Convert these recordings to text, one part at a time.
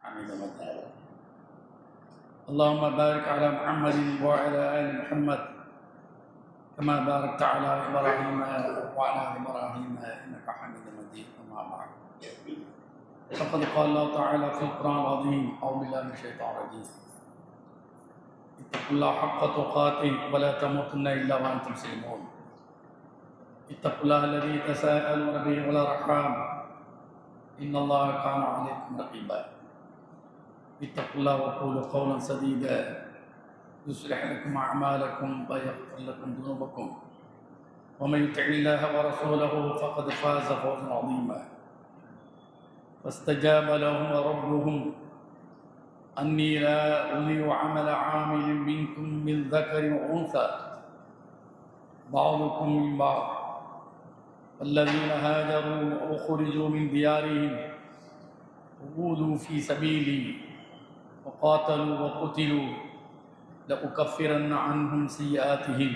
حميدا مجيدا. اللهم بارك على محمد وعلى آل محمد كما باركت على إبراهيم وعلى آل إبراهيم إنك حميد مجيد. أما بعد، فقد قال الله تعالى في القرآن العظيم: أعوذ بالله من الشيطان الرجيم. اتقوا الله حق تقاته ولا تموتن إلا وأنتم مسلمون. اتقوا الله الذي تساءلون به والأرحام إن الله كان عليكم رقيبا. اتقوا الله وقولوا قولا سديدا يصلح لكم أعمالكم ويغفر لكم ذنوبكم ومن يطع الله ورسوله فقد فاز فوزا عظيما. فاستجاب لهم ربهم أني لا أضيع عمل عامل منكم من ذكر وأنثى بعضكم من بعض والذين هاجروا وأخرجوا من ديارهم وأوذوا في سبيلي وقاتلوا وقتلوا لأكفرن عنهم سيئاتهم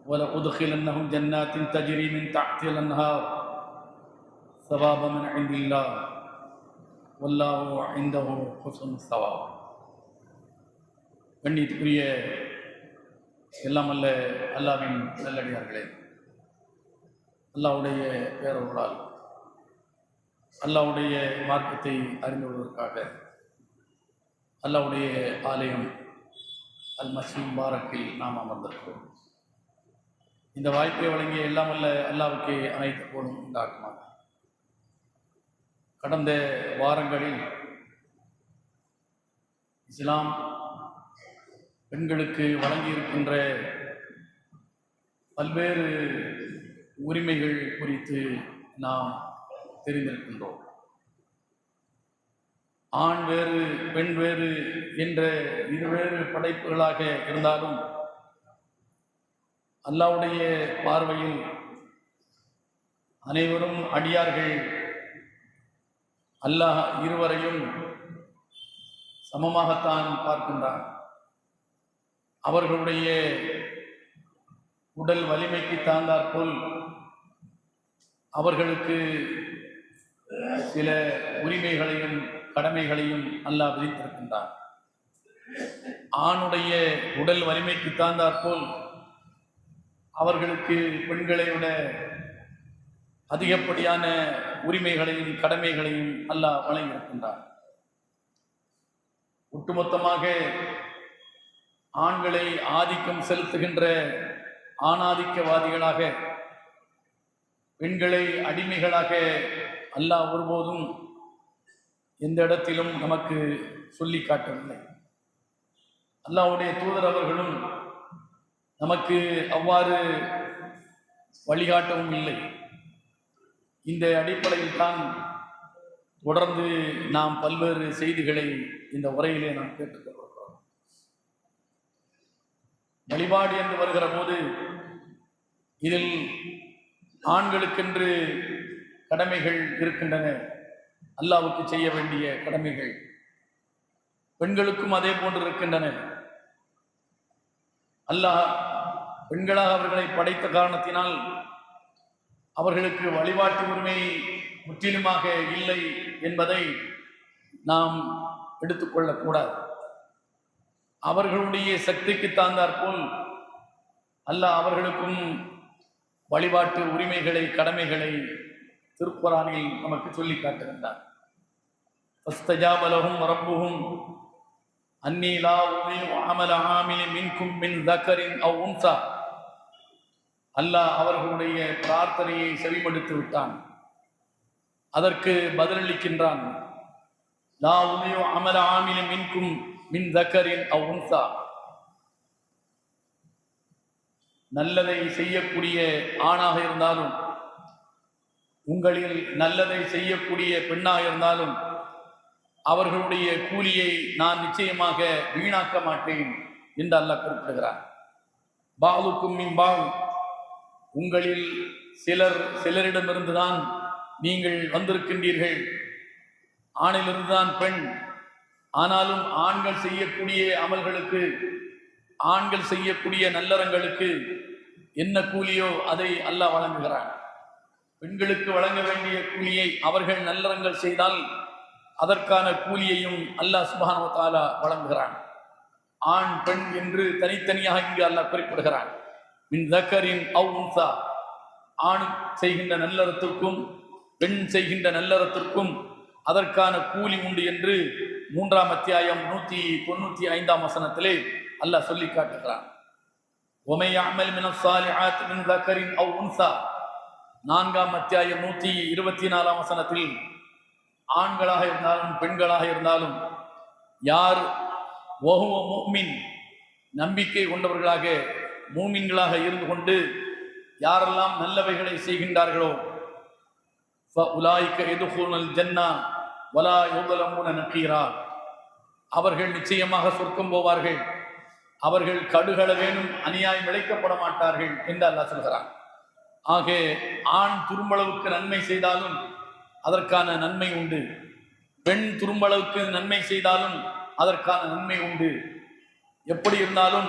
ولأدخلنهم جنات تجري من تحتها الأنهار ثوابا من عند الله والله عنده حسن الثواب. கண்ணியத்துக்குரிய எல்லாம் அல்ல அல்லாஹ்வின் நல்லடியார்களே, அல்லாஹ்வுடைய பேரருளால் அல்லாஹ்வுடைய மார்க்கத்தை அறிந்து கொள்வதற்காக அல்லாஹ்வுடைய ஆலயம் அல் மஸ்ஜித் முபாரக்கில் நாம் அமர்ந்திருக்கிறோம். இந்த வாய்ப்பை வழங்கிய எல்லாம் அல்ல அல்லாஹ்வுக்கு அனைத்து போலும் உண்டாக்குமாக. கடந்த வாரங்களில் இஸ்லாம் பெண்களுக்கு வழங்கியிருக்கின்ற பல்வேறு உரிமைகள் குறித்து நாம் தெரிந்திருக்கின்றோம். ஆண் வேறு பெண் வேறு என்ற இருவேறு படைப்புகளாக இருந்தாலும் அல்லாஹ்வுடைய பார்வையில் அனைவரும் அடியார்கள். அல்லாஹ் இருவரையும் சமமாகத்தான் பார்க்கின்றான். அவர்களுடைய உடல் வலிமைக்கு தாழ்ந்தாற்போல் அவர்களுக்கு சில உரிமைகளையும் கடமைகளையும் அல்லாஹ் விதித்திருக்கின்றான். ஆணுடைய உடல் வலிமைக்கு தாழ்ந்தாற்போல் அவர்களுக்கு பெண்களை விட அதிகப்படியான உரிமைகளையும் கடமைகளையும் அல்லாஹ் வழங்கியிருக்கின்றான். ஒட்டுமொத்தமாக ஆண்களை ஆதிக்கம் செலுத்துகின்ற ஆணாதிக்கவாதிகளாக, பெண்களை அடிமைகளாக அல்லாஹ் ஒருபோதும் எந்த இடத்திலும் நமக்கு சொல்லி காட்டவில்லை. அல்லாஹ்வுடைய தூதர் அவர்களும் நமக்கு அவ்வாறு வழிகாட்டவும் இல்லை. இந்த அடிப்படையில் தான் தொடர்ந்து நாம் பல்வேறு செய்திகளை இந்த உரையிலே நாம் கேட்டுக்கொண்டிருக்கிறோம். வழிபாடு என்று வருகிற போது இதில் ஆண்களுக்கென்று கடமைகள் இருக்கின்றன, அல்லாஹ்வுக்கு செய்ய வேண்டிய கடமைகள். பெண்களுக்கும் அதே போன்று இருக்கின்றன. அல்லாஹ் பெண்களாக அவர்களை படைத்த காரணத்தினால் அவர்களுக்கு வழிபாட்டு உரிமை முற்றிலுமாக இல்லை என்பதை நாம் எடுத்துக்கொள்ளக்கூடாது. அவர்களுடைய சக்திக்கு தாழ்ந்தாற்போல் அல்லாஹ் அவர்களுக்கும் வழிபாட்டு உரிமைகளை கடமைகளை திருக்குர்ஆனில் நமக்கு சொல்லி காட்டுகின்றார். ஃபஸ்தஜாப லஹும் ரப்புஹும் அன்னி லா உதீஉ அமல ஆமிலின் மின்கும் மின் தக்கரின் அவ் உன்ஸா. அல்லாஹ் அவர்களுடைய பிரார்த்தனையை செவிமடுத்து விட்டான். அதற்கு பதிலளிக்கின்றான். லா உதீஉ அமல ஆமிலின் மின்கும் மின் தக்கரின் அவ் உன்ஸா. நல்லதை செய்யக்கூடிய ஆணாக இருந்தாலும், உங்களில் நல்லதை செய்யக்கூடிய பெண்ணாக இருந்தாலும் அவர்களுடைய கூலியை நான் நிச்சயமாக வீணாக்க மாட்டேன் என்று அல்லாஹ் குறிப்பிடுகிறார். பாலுக்கும் மின் பால், உங்களில் சிலரிடமிருந்துதான் நீங்கள் வந்திருக்கின்றீர்கள். ஆணிலிருந்துதான் பெண். ஆனாலும் ஆண்கள் செய்யக்கூடிய அமல்களுக்கு, ஆண்கள் செய்யக்கூடிய நல்லறங்களுக்கு என்ன கூலியோ அதை அல்லாஹ் வழங்குகிறான். பெண்களுக்கு வழங்க வேண்டிய கூலியை அவர்கள் நல்லறங்கள் செய்தால் அதற்கான கூலியையும் அல்லாஹ் சுப்ஹானஹு வ தஆலா வழங்குகிறான். ஆண் பெண் என்று தனித்தனியாக இங்கு அல்லாஹ் குறிப்பிடுகிறான். மின் தக்கரின் அவ் உன்சா, ஆண் செய்கின்ற நல்லறத்திற்கும் பெண் செய்கின்ற நல்லறத்திற்கும் அதற்கான கூலி உண்டு என்று 3ஆம் அத்தியாயம் 195ஆம் வசனத்திலே அல்லாஹ் சொல்லி காட்டுகிறான். ஒமை அமல் மின ஸாலிஹாத் மின் தக்கரின் அவ் உன்சா, 4ஆம் அத்தியாயம் 124ஆம் வசனத்தில் ஆண்களாக இருந்தாலும் பெண்களாக இருந்தாலும் யார் வஹுவ முஃமின், நம்பிக்கை கொண்டவர்களாக மூமின்களாக இருந்து கொண்டு யாரெல்லாம் நல்லவைகளை செய்கின்றார்களோ ஃபஉலாயிக யதுகுலுல் ஜன்னா வலா யுظلمون நகீரா, அவர்கள் நிச்சயமாக சொர்க்கம் போவார்கள், அவர்கள் கடுகளவேனும் அநியாயம் இழைக்கப்பட மாட்டார்கள் என்று அல்லாஹ் சொல்கிறான். ஆக ஆண் துரும்பளவுக்கு நன்மை செய்தாலும் அதற்கான நன்மை உண்டு, பெண் துரும்பளவுக்கு நன்மை செய்தாலும் அதற்கான நன்மை உண்டு. எப்படி இருந்தாலும்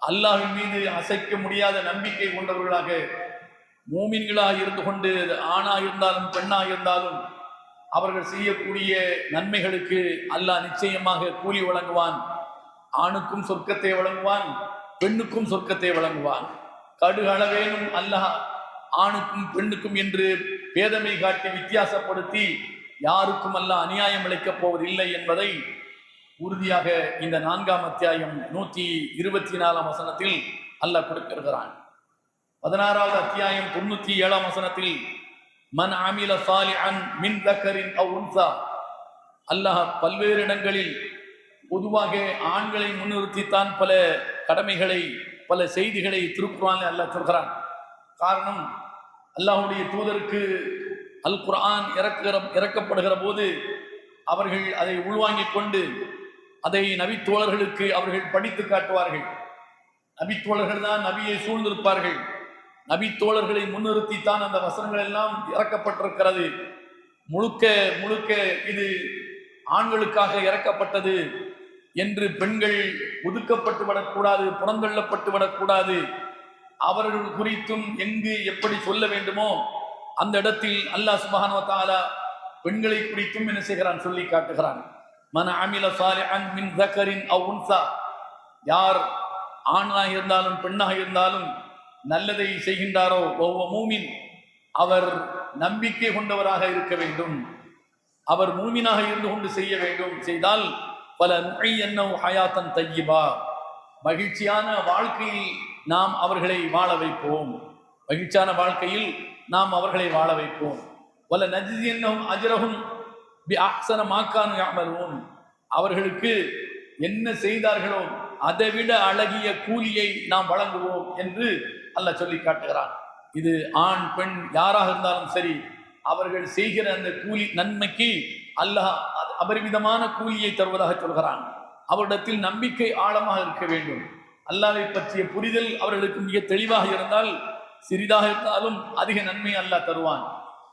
அல்லாஹ்வின் மீது அசைக்க முடியாத நம்பிக்கை கொண்டவர்களாக மூமின்களாக இருந்து கொண்டு ஆணாக இருந்தாலும் பெண்ணாக இருந்தாலும் அவர்கள் செய்யக்கூடிய நன்மைகளுக்கு அல்லாஹ் நிச்சயமாக கூலி வழங்குவான். ஆணுக்கும் சொர்க்கத்தை வழங்குவான், பெண்ணுக்கும் சொர்க்கத்தை வழங்குவான். கடுகளவேனும் அல்லாஹ் ஆணுக்கும் பெண்ணுக்கும் என்று பேதமை காட்டி வித்தியாசப்படுத்தி யாருக்கும் அல்லாஹ் அநியாயம் இழைக்கப் போவதில்லை என்பதை உறுதியாக இந்த 4ஆம் அத்தியாயம் 124ஆம் வசனத்தில் அல்லாஹ் கொடுத்திருக்கிறான். 16வது அத்தியாயம் 97ஆம் வசனத்தில் மன் அமில சாலிஹன் மின் தக்கரின் அவ் உன்சா, அல்லாஹ் பல்வேறு இடங்களில் பொதுவாக ஆண்களை முன்னிறுத்தித்தான் பல கடமைகளை பல செய்திகளை திருக்குர்ஆனில் அல்லாஹ் சொல்கிறான். காரணம், அல்லாஹ்வுடைய தூதருக்கு அல் குர்ஆன் இறக்கப்படுகிற போது அவர்கள் அதை உள்வாங்கிக் கொண்டு அதை நபித்தோழர்களுக்கு அவர்கள் படித்து காட்டுவார்கள். நபித்தோழர்கள் தான் நபியை சூழ்ந்திருப்பார்கள். நபித்தோழர்களை முன்னிறுத்தித்தான் அந்த வசனங்கள் எல்லாம் இறக்கப்பட்டிருக்கிறது. முழுக்க முழுக்க இது ஆண்களுக்காக இறக்கப்பட்டது என்று பெண்கள் ஒதுக்கப்பட்டு விடக்கூடாது, புறந்தள்ளப்பட்டு விடக்கூடாது. அவர்கள் குறித்தும் எங்கு எப்படி சொல்ல வேண்டுமோ அந்த இடத்தில் அல்லாஹ் சுப்ஹானஹு வ தஆலா பெண்களை குறித்தும் என்ன செய்கிறான், சொல்லி காட்டுகிறான். மன் அமில சாலிஹன் மின் தக்கரின் அவ் உன்சா, யார் ஆணாக இருந்தாலும் பெண்ணாக இருந்தாலும் நல்லதை செய்கின்றாரோ வஹுவ மூமின், அவர் நம்பிக்கை கொண்டவராக இருக்க வேண்டும், அவர் மூமினாக இருந்து கொண்டு செய்ய வேண்டும். செய்தால் பல நுஹய்யன்னஹு ஹயாத்தன் தய்யிபா, மகிழ்ச்சியான வாழ்க்கையில் நாம் அவர்களை வாழ வைப்போம், மகிழ்ச்சியான வாழ்க்கையில் நாம் அவர்களை வாழ வைப்போம். வல நஜ்ஸியன்னஹும் அஜ்ரஹும் பி அஹ்ஸன மா கானூ யஅமலூன், அவர்களுக்கு என்ன செய்தார்களோ அதைவிட அழகிய கூலியை நாம் வழங்குவோம் என்று அல்லாஹ் சொல்லி காட்டுகிறான். இது ஆண் பெண் யாராக இருந்தாலும் சரி, அவர்கள் செய்கிற அந்த கூலி நன்மைக்கு அல்லாஹ் அபரிமிதமான கூலியை தருவதாக சொல்கிறான். அவரிடத்தில் நம்பிக்கை ஆழமாக இருக்க வேண்டும். அல்லாஹ்வை பற்றிய புரிதல் அவர்களுக்கு மிக தெளிவாக இருந்தால் சிறிதாக இருந்தாலும் அதிக நன்மை அல்லாஹ் தருவான்,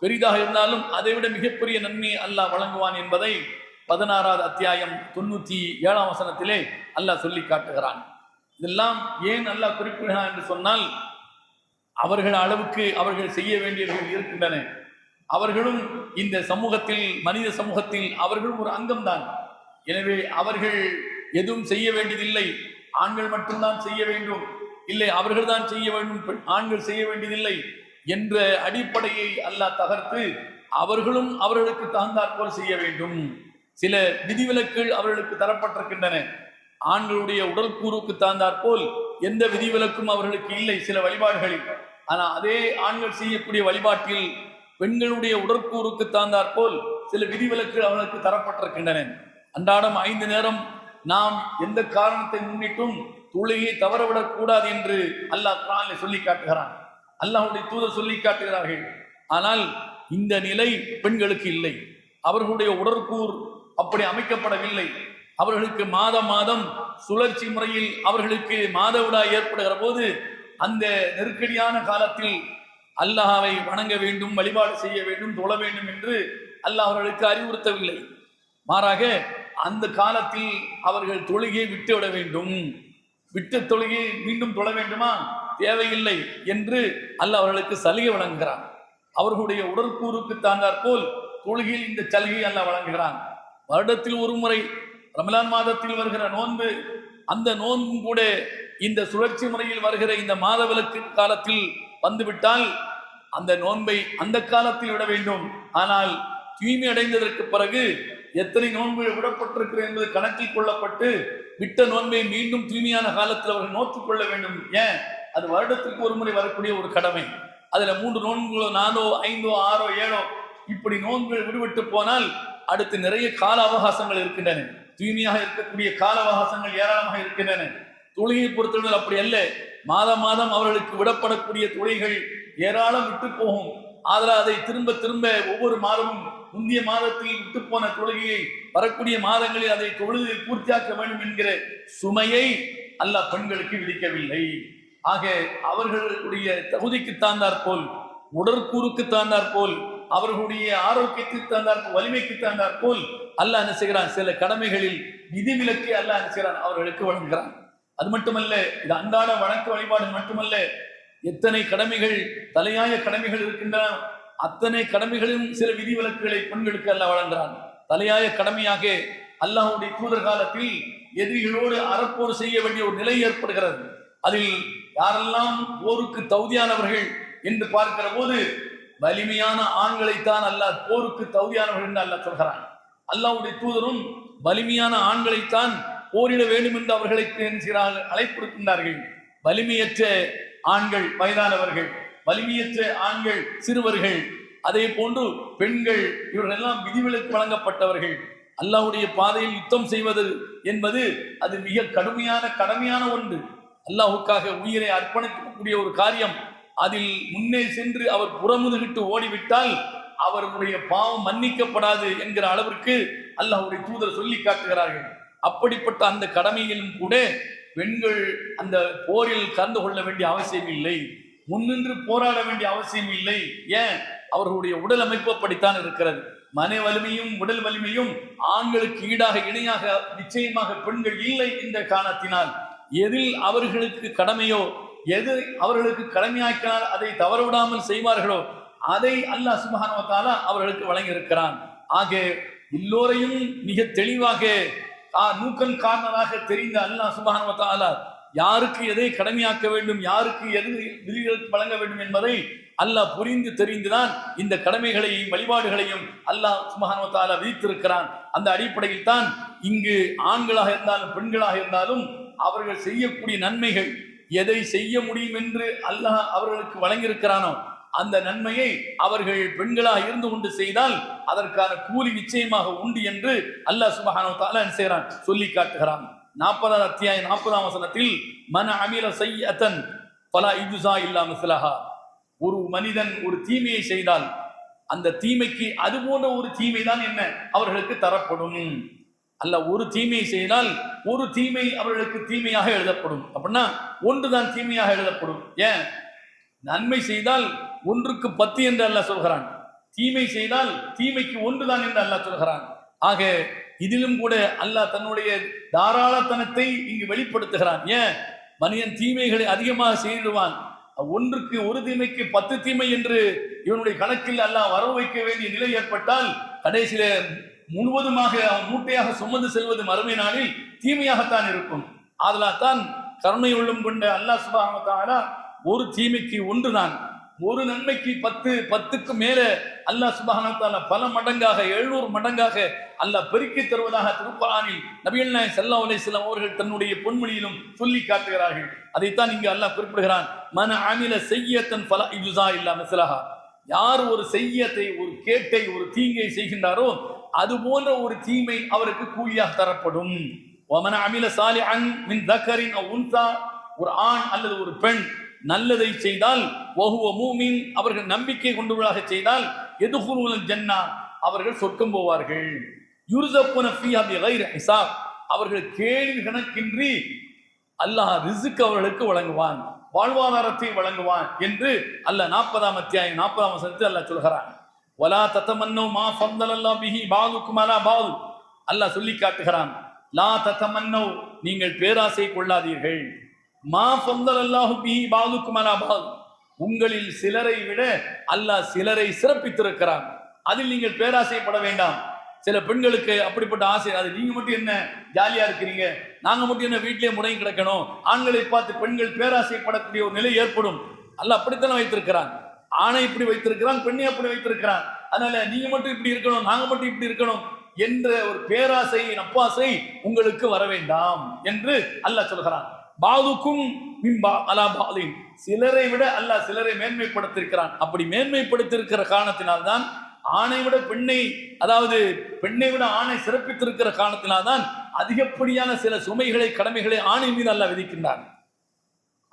பெரிதாக இருந்தாலும் அதைவிட மிகப்பெரிய நன்மையை அல்லாஹ் வழங்குவான் என்பதை 16வது அத்தியாயம் 97ஆம் வசனத்திலே அல்லாஹ் சொல்லி காட்டுகிறான். இதெல்லாம் ஏன் அல்லாஹ் குறிப்பிடுகிறான் என்று சொன்னால், அவர்கள் அளவுக்கு அவர்கள் செய்ய வேண்டியவர்கள் இருக்கின்றன. அவர்களும் இந்த சமூகத்தில், மனித சமூகத்தில் அவர்களும் ஒரு அங்கம்தான். எனவே அவர்கள் எதுவும் செய்ய வேண்டியதில்லை, ஆண்கள் மட்டும்தான் செய்ய வேண்டும், இல்லை அவர்கள் தான் செய்ய வேண்டும், ஆண்கள் செய்ய வேண்டியதில்லை என்ற அடிப்படையை அல்லாஹ் தகர்த்து அவர்களும் அவர்களுக்கு தகுந்தாற்போல் செய்ய வேண்டும். சில விதிவிலக்குகள் அவர்களுக்கு தரப்பட்டிருக்கின்றன. ஆண்களுடைய உடல் கூறுக்கு தகுந்தாற்போல் எந்த விதிவிலக்கும் அவர்களுக்கு இல்லை சில வழிபாடுகளில். ஆனால் அதே ஆண்கள் செய்யக்கூடிய வழிபாட்டில் பெண்களுடைய உடற்கூறுக்கு தகுந்தாற்போல் சில விதிவிலக்குகள் அவர்களுக்கு தரப்பட்டிருக்கின்றன. அன்றாடம் 5 நேரம் நாம் எந்த காரணத்தை முன்னிட்டும் தொழுகையை தவறவிடக் கூடாது என்று அல்லாஹ் குர்ஆனில் சொல்லி காட்டுகிறான், அல்லாஹ்வுடைய தூதர் சொல்லி காட்டுகிறார்கள். ஆனால் இந்த நிலை பெண்களுக்கு இல்லை. அவர்களுடைய உடற்கூர் அப்படி அமைக்கப்படவில்லை. அவர்களுக்கு மாதம் சுழற்சி முறையில் அவர்களுக்கு மாதவிடாய் ஏற்படுகிற போது அந்த நெருக்கடியான காலத்தில் அல்லாஹ்வை வணங்க வேண்டும், வழிபாடு செய்ய வேண்டும், தொழ வேண்டும் என்று அல்லாஹ் அவர்களுக்கு அறிவுறுத்தவில்லை. மாறாக அந்த காலத்தில் அவர்கள் தொழுகையை விட்டுவிட வேண்டும், விட்டு தொழுகையை மீண்டும் தொழ வேண்டுமா, தேவையில்லை என்று அல்லாஹ் அவர்களுக்கு சலுகை வழங்குகிறான். அவர்களுடைய உடற்கூறுக்கு தாண்டாற்போல் தொழுகையில் இந்த சலுகை அல்லாஹ் வழங்குகிறான். வருடத்தில் ஒரு முறை ரமலான் மாதத்தில் வருகிற நோன்பு, அந்த நோன்பும் கூட இந்த சுழற்சி முறையில் வருகிற இந்த மாதவிலக்கு காலத்தில் வந்துவிட்டால் அந்த நோன்பை அந்த காலத்தில் விட வேண்டும். ஆனால் தூய்மை அடைந்ததற்கு பிறகு எத்தனை நோன்புகள் விடப்பட்டிருக்கிறது என்பது கணக்கில் கொள்ளப்பட்டு விட்ட நோன்பை மீண்டும் தூய்மையான காலத்தில் அவர்கள் நோக்கிக் கொள்ள வேண்டும். ஏன்? அது வருடத்திற்கு ஒரு முறை வரக்கூடிய ஒரு கடமை. அதுல 3 நோன்புகளோ 4 5 6 7 இப்படி நோன்புகள் விடுவிட்டு போனால் அடுத்து நிறைய கால அவகாசங்கள் இருக்கின்றன. தூய்மையாக இருக்கக்கூடிய கால அவகாசங்கள் ஏராளமாக இருக்கின்றன. தொழுகையை பொறுத்தவரை அப்படி அல்ல. மாதம் அவர்களுக்கு விடப்படக்கூடிய தொழுகைகள் ஏராளம் விட்டு போகும். ஆதலால் அதை திரும்ப திரும்ப ஒவ்வொரு மாதமும் முந்தைய மாதத்தில் விட்டு போன தொழுகையை வரக்கூடிய மாதங்களில் அதை தொழுது பூர்த்தியாக்க வேண்டும் என்கிற சுமையை அல்லாஹ் பெண்களுக்கு விதிக்கவில்லை. ஆக அவர்களுடைய தகுதிக்கு தாழ்ந்தாற் போல், உடற்கூறுக்கு தாழ்ந்தாற் போல், அவர்களுடைய ஆரோக்கியத்துக்கு தாழ்ந்தாற் போல், வலிமைக்கு தாழ்ந்தாற் போல் அல்லாஹ் என்ன செய்கிறான்? சில கடமைகளில் விதிவிலக்கு அல்லாஹ் என்ன செய்கிறான்? அவர்களுக்கு வழங்குகிறான். அது மட்டுமல்ல, இது அன்றாட வணக்க வழிபாடு மட்டுமல்ல, எத்தனை கடமைகள் தலையாய கடமைகள் இருக்கின்றன, அத்தனை கடமைகளிலும் சில விதிவிலக்குகளை பெண்களுக்கு அல்லாஹ் வழங்குகிறான். தலையாய கடமையாக அல்லாஹ்வுடைய தூதர் காலத்தில் எதிரிகளோடு அறப்போர் செய்ய வேண்டிய ஒரு நிலை ஏற்படுகிறது. அதில் யாரெல்லாம் போருக்கு தகுதியானவர்கள் என்று பார்க்கிற போது வலிமையான ஆண்களைத்தான் அல்லாஹ் போருக்கு தகுதியானவர்கள் என்று அல்லாஹ் சொல்கிறான். அல்லாஹ்வுடைய தூதரும் வலிமையான ஆண்களைத்தான் போரிட வேண்டும் என்று அவர்களை அழைப்பிருக்கின்றார்கள். வலிமையற்ற ஆண்கள் வயதானவர்கள், வலிமையற்ற ஆண்கள் சிறுவர்கள், அதே போன்று பெண்கள், இவர்களெல்லாம் விதிவிலக்கு வழங்கப்பட்டவர்கள். அல்லாஹ்வுடைய பாதையில் யுத்தம் செய்வது என்பது அது மிக கடமையான ஒன்று. அல்லாஹுக்காக உயிரை அர்ப்பணிக்கக்கூடிய ஒரு காரியம். அதில் முன்னே சென்று அவர் புறமுதுகிட்டு ஓடிவிட்டால் அவர்களுடைய பாவம் மன்னிக்கப்படாது என்கிற அளவிற்கு அல்லாஹ்வுடைய தூதர் சொல்லி காட்டுகிறார்கள். அப்படிப்பட்ட அந்த கடமையிலும் கூட பெண்கள் அந்த போரில் கலந்து கொள்ள வேண்டிய அவசியம் இல்லை, முன்னின்று போராட வேண்டிய அவசியம் இல்லை. ஏன்? அவர்களுடைய உடல் அமைப்பு அப்படித்தான் இருக்கிறது. மன வலிமையும் உடல் வலிமையும் ஆண்களுக்கு ஈடாக இணையாக நிச்சயமாக பெண்கள் இல்லை என்ற காரணத்தினால் எதில் அவர்களுக்கு கடமையோ, எது அவர்களுக்கு கடமையாக்கினால் அதை தவறவிடாமல் செய்வார்களோ அதை அல்லாஹ் சுப்ஹானஹு வ தஆலா அவர்களுக்கு வழங்கி இருக்கிறான். ஆக எல்லோரையும் மிக தெளிவாக நூக்கன் காரணராக தெரிந்த அல்லாஹ் சுப்ஹானஹு வ தஆலா யாருக்கு எதை கடமையாக்க வேண்டும், யாருக்கு எது விதிகள் வழங்க வேண்டும் என்பதை அல்லாஹ் புரிந்து தெரிந்துதான் இந்த கடமைகளையும் வழிபாடுகளையும் அல்லாஹ் சுப்ஹானஹு வ தஆலா விதித்திருக்கிறான். அந்த அடிப்படையில் தான் இங்கு ஆண்களாக இருந்தாலும் பெண்களாக இருந்தாலும் அவர்கள் செய்யக்கூடிய நன்மைகள் எதை செய்ய முடியும் என்று அல்லாஹ் அவர்களுக்கு வழங்கியிருக்கிறானோ அந்த நன்மையை அவர்கள் பெண்களாக இருந்து கொண்டு செய்தால் அதற்கான கூலி நிச்சயமாக உண்டு என்று அல்லாஹ் சுப்ஹானஹு வ தஆலா செய்கிறான், சொல்லி காட்டுகிறான். 40வது அத்தியாயம் 40ஆம் வசனத்தில் மன் அமில ஸய்யஅத்தன் ஃபலா யுஜ்ஸா இல்லா மிஸ்லஹா, ஒரு மனிதன் ஒரு தீமையை செய்தால் அந்த தீமைக்கு அது போன்ற ஒரு தீமை தான் என்ன அவர்களுக்கு தரப்படும். அல்ல, ஒரு தீமையை செய்தால் ஒரு தீமை அவர்களுக்கு தீமையாக எழுதப்படும். அப்படின்னா ஒன்றுதான் தீமையாக எழுதப்படும். ஏன்? நன்மை செய்தால் 1க்கு 10 என்று அல்லாஹ் சொல்கிறான், தீமை செய்தால் தீமைக்கு 1 தான் என்று அல்லாஹ் சொல்கிறான். ஆக இதிலும் கூட அல்லாஹ் தன்னுடைய தாராளத்தனத்தை இங்கு வெளிப்படுத்துகிறான். ஏன்? மனிதன் தீமைகளை அதிகமாக செய்திடுவான். 1க்கு 1 தீமைக்கு 10 தீமை என்று இவனுடைய கணக்கில் அல்லாஹ் வரவு வைக்க வேண்டிய நிலை ஏற்பட்டால் கடைசியில முழுவதுமாக அவன் மூட்டையாக சுமந்து செல்வது மறுமை நாளில் தீமையாகத்தான் இருக்கும். ஆதலால் தான் கருணை உள்ளம் கொண்ட அல்லாஹ் சுப்ஹானஹு வ தஆலா ஒரு தீமைக்கு 1 தான், ஒரு நன்மைக்கு 10, 10க்கு மேல அல்லாஹ் சுப்ஹானஹு வ தஆலா பல மடங்காக 700 மடங்காக அல்லாஹ் பெருக்கி தருவதாக திருக்குர்ஆனில் நபிகள் நாயகம் ஸல்லல்லாஹு அலைஹி வஸல்லம் அவர்கள் தன்னுடைய பொன்மொழியிலும் சொல்லி காட்டுகிறார்கள். அதைத்தான் இங்கு அல்லாஹ் குறிப்பிடுகிறான், மன் அமில ஸய்யத்தன் ஃபலா யுஜ்ஸா இல்லா மிஸ்லஹா, யார் ஒரு செய்யத்தை, ஒரு கேட்டை, ஒரு தீங்கை செய்கின்றாரோ அது போன்ற ஒரு தீமை அவருக்கு கூலியாக தரப்படும். வமன் அமில சாலிஹன் மின் தக்கரின் அவ் உன்ஸா, ஒரு ஆண் அல்லது ஒரு பெண் நல்லதை செய்தால் வஹுவ மூமின், அவர்கள் நம்பிக்கை கொண்டவர்களாக செய்தால் யதுகுலுல் ஜன்னah, அவர்கள் சொர்க்கம் போவார்கள். யுர்ஸகுன ஃபீஹா பிகைரி ஹிசாப், அவர்கள் கேள்வி கணக்கின்றி அல்லாஹ் ரிஸ்க் அவர்களுக்கு வழங்குவான், வாழ்வாதாரத்தை வழங்குவான் என்று அல்லாஹ் 40ஆம் அத்தியாயம் 40ஆம் வசனத்தில் அல்லாஹ் சொல்கிறான். வலா ததமன்னு மா ஃபضலல்லாஹு பிஹி பாதுக்கும் அலா பாது, அல்லாஹ் சொல்லி காட்டுகிறான், லா ததமன்னு, நீங்கள் பேராசை கொள்ளாதீர்கள், மா ஃபضலல்லாஹு பிஹி பாதுக்கும் அலா பாது, உங்களில் சிலரை விட அல்லாஹ் சிலரை சிறப்பித்திருக்கிறான், அதில் நீங்கள் பேராசைப்பட வேண்டாம். சில பெண்களுக்கு அப்படிப்பட்ட ஆசை. அது நீங்க மட்டும் என்ன ஜாலியா இருக்கிறீங்க, நாங்க மட்டும் என்ன வீட்டிலேயே முடங்கி கிடக்கணும், ஆண்களை பார்த்து பெண்கள் பேராசைப்படக்கூடிய ஒரு நிலை ஏற்படும். அல்லாஹ் அப்படித்தானே வைத்திருக்கிறான். ஆணை இப்படி வைத்திருக்கிறான், பெண்ணை அப்படி வைத்திருக்கிறான். அதனால நீங்க மட்டும் இப்படி இருக்கணும், நாங்க மட்டும் இப்படி இருக்கணும் என்ற ஒரு பேராசை நப்பாசை உங்களுக்கு வர வேண்டாம் என்று அல்லாஹ் சொல்கிறான். பாதுக்கும் சிலரை விட அல்லாஹ் சிலரை மேன்மைப்படுத்திருக்கிறான். அப்படி மேன்மைப்படுத்திருக்கிற காரணத்தினால்தான் ஆணை விட பெண்ணை, அதாவது பெண்ணை விட ஆணை சிறப்பித்திருக்கிற காரணத்தினால்தான் அதிகப்படியான சில சுமைகளை கடமைகளை ஆணை மீது அல்லாஹ் விதிக்கின்றான்.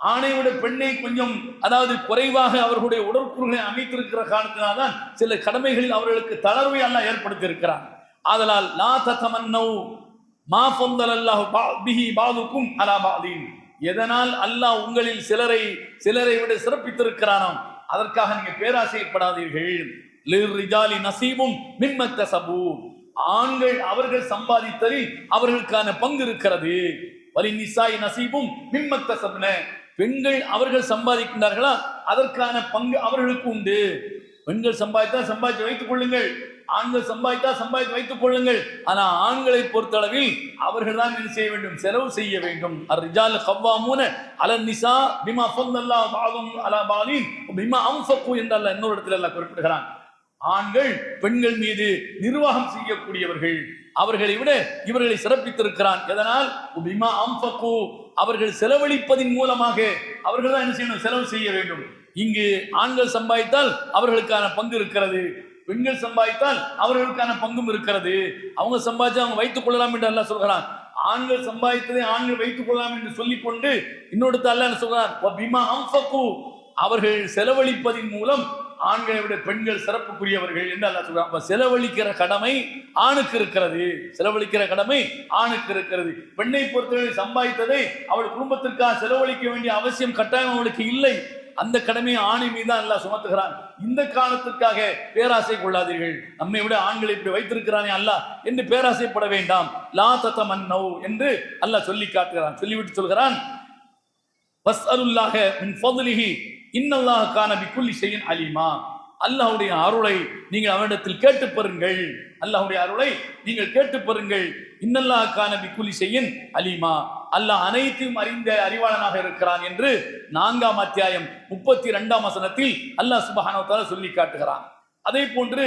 ஆணை விட பெண்ணை கொஞ்சம், அதாவது குறைவாக அவர்களுடைய உடற்கூறுகளை அமைத்திருக்கிற காரணத்தினால்தான் சில கடமைகளில் அவர்களுக்கு தளர்வை அல்லாஹ் ஏற்படுத்தி இருக்கிறான். ஆதலால் லா ததமன்னௌ மா ஃபல்லல்லாஹு பிஹி பாதுக்கும் அலா பாதின், எதனால் அல்லாஹ் உங்களில் சிலரை விட சிறப்பித்திருக்கிறானோ அதற்காக நீங்க பேராசைப்படாதீர்கள். லிர்ரிஜாலி நஸீபும் மிம்மா கஸபு, ஆண்கள் அவர்கள் சம்பாதித்ததில் அவர்களுக்கான பங்கு இருக்கிறது. வலிநிசாஇ நஸீபும் மிம்மா கஸப்ன, பெண்கள் அவர்கள் சம்பாதிக்கின்றார்களா அதற்கான பங்கு அவர்களுக்கு உண்டு. பெண்கள் சம்பாதித்தா சம்பாதித்து வைத்துக் கொள்ளுங்கள், ஆண்கள் சம்பாதித்தா சம்பாதித்து வைத்துக் கொள்ளுங்கள். ஆனா ஆண்களை பொறுத்தளவில் அவர்கள் தான் என்ன செய்ய வேண்டும், செலவு செய்ய வேண்டும். அர்ரிஜால் கவ்வாமூன அலன் நிசா பிமா ஃபல்லல்லாஹு பஅதுஹும் அலா பாலின் பிமா அன்ஃபகு என்று அல்லாஹ் இன்னொரு இடத்துல அல்லாஹ் குறிப்பிடுகிறான். ஆண்கள் பெண்கள் மீது நிர்வாகம் செய்யக்கூடியவர்கள், அவர்களை விட இவர்களை சிறப்பித்திருக்கிறான். எதனால் பிமா அன்ஃபகு, அவர்கள் செலவழிப்பதின் மூலமாக அவர்கள் தான் என்ன செய்யணும், செலவு செய்ய வேண்டும். இங்கு ஆண்கள் சம்பாதித்தால் அவர்களுக்கான பங்கு இருக்கிறது, பெண்கள் சம்பாதித்தால் அவர்களுக்கான பங்கும் இருக்கிறது. அவங்க சம்பாதிச்சு அவங்க வைத்துக் கொள்ளலாம் என்று அல்லாஹ் சொல்கிறான். ஆண்கள் சம்பாதித்ததை ஆண்கள் வைத்துக் கொள்ளலாம் என்று சொல்லிக் கொண்டு இன்னொருத்த அல்லாஹ் என்ன சொல்கிறான், பிமா அன்ஃபகு, அவர்கள் செலவழிப்பதின் மூலம் ஆண்களை விட பெண்கள் சிறப்புக்குரியவர்கள் என்று அல்லாஹ் சொல்றான். செலவழிக்கிற கடமை ஆணுக்கு இருக்கிறது, செலவழிக்கிற கடமை ஆணுக்கு இருக்கிறது. பெண்ணை பொறுத்தவரை சம்பாதித்ததை அவள் குடும்பத்திற்காக செலவழிக்க வேண்டிய அவசியம் கட்டாயம் அவளுக்கு இல்லை. அந்த கடமையை ஆணை மீது அல்லாஹ் சுமத்துகிறான். இந்த காரணத்திற்காக பேராசை கொள்ளாதீர்கள், நம்மை விட ஆண்களை இப்படி வைத்திருக்கிறானே அல்லாஹ் என்று பேராசைப்பட வேண்டாம். லா ததமன்னௌ என்று அல்லாஹ் சொல்லி காட்டுகிறான். சொல்லிவிட்டு சொல்கிறான், வஸ்அலுல்லாஹ மின் ஃபத்லிஹி இன்னல்லாஹ கான பிகுல்லி ஷைஇன் அலீமா, அல்லாஹ்வுடைய அருளை நீங்கள் அவனிடத்தில் கேட்டு பெறுங்கள், அல்லாஹ்வுடைய அருளை நீங்கள் கேட்டு பெறுங்கள். இன்னல்லாஹ கான பிகுல்லி ஷைஇன் அலீமா, அல்லாஹ் அனைத்தையும் அறிந்த அறிவாளனாக இருக்கிறான் என்று 4ஆம் அத்தியாயம் 32ஆம் வசனத்தில் அல்லாஹ் சுப்ஹானஹு வ தஆலா சொல்லி காட்டுகிறான். அதே போன்று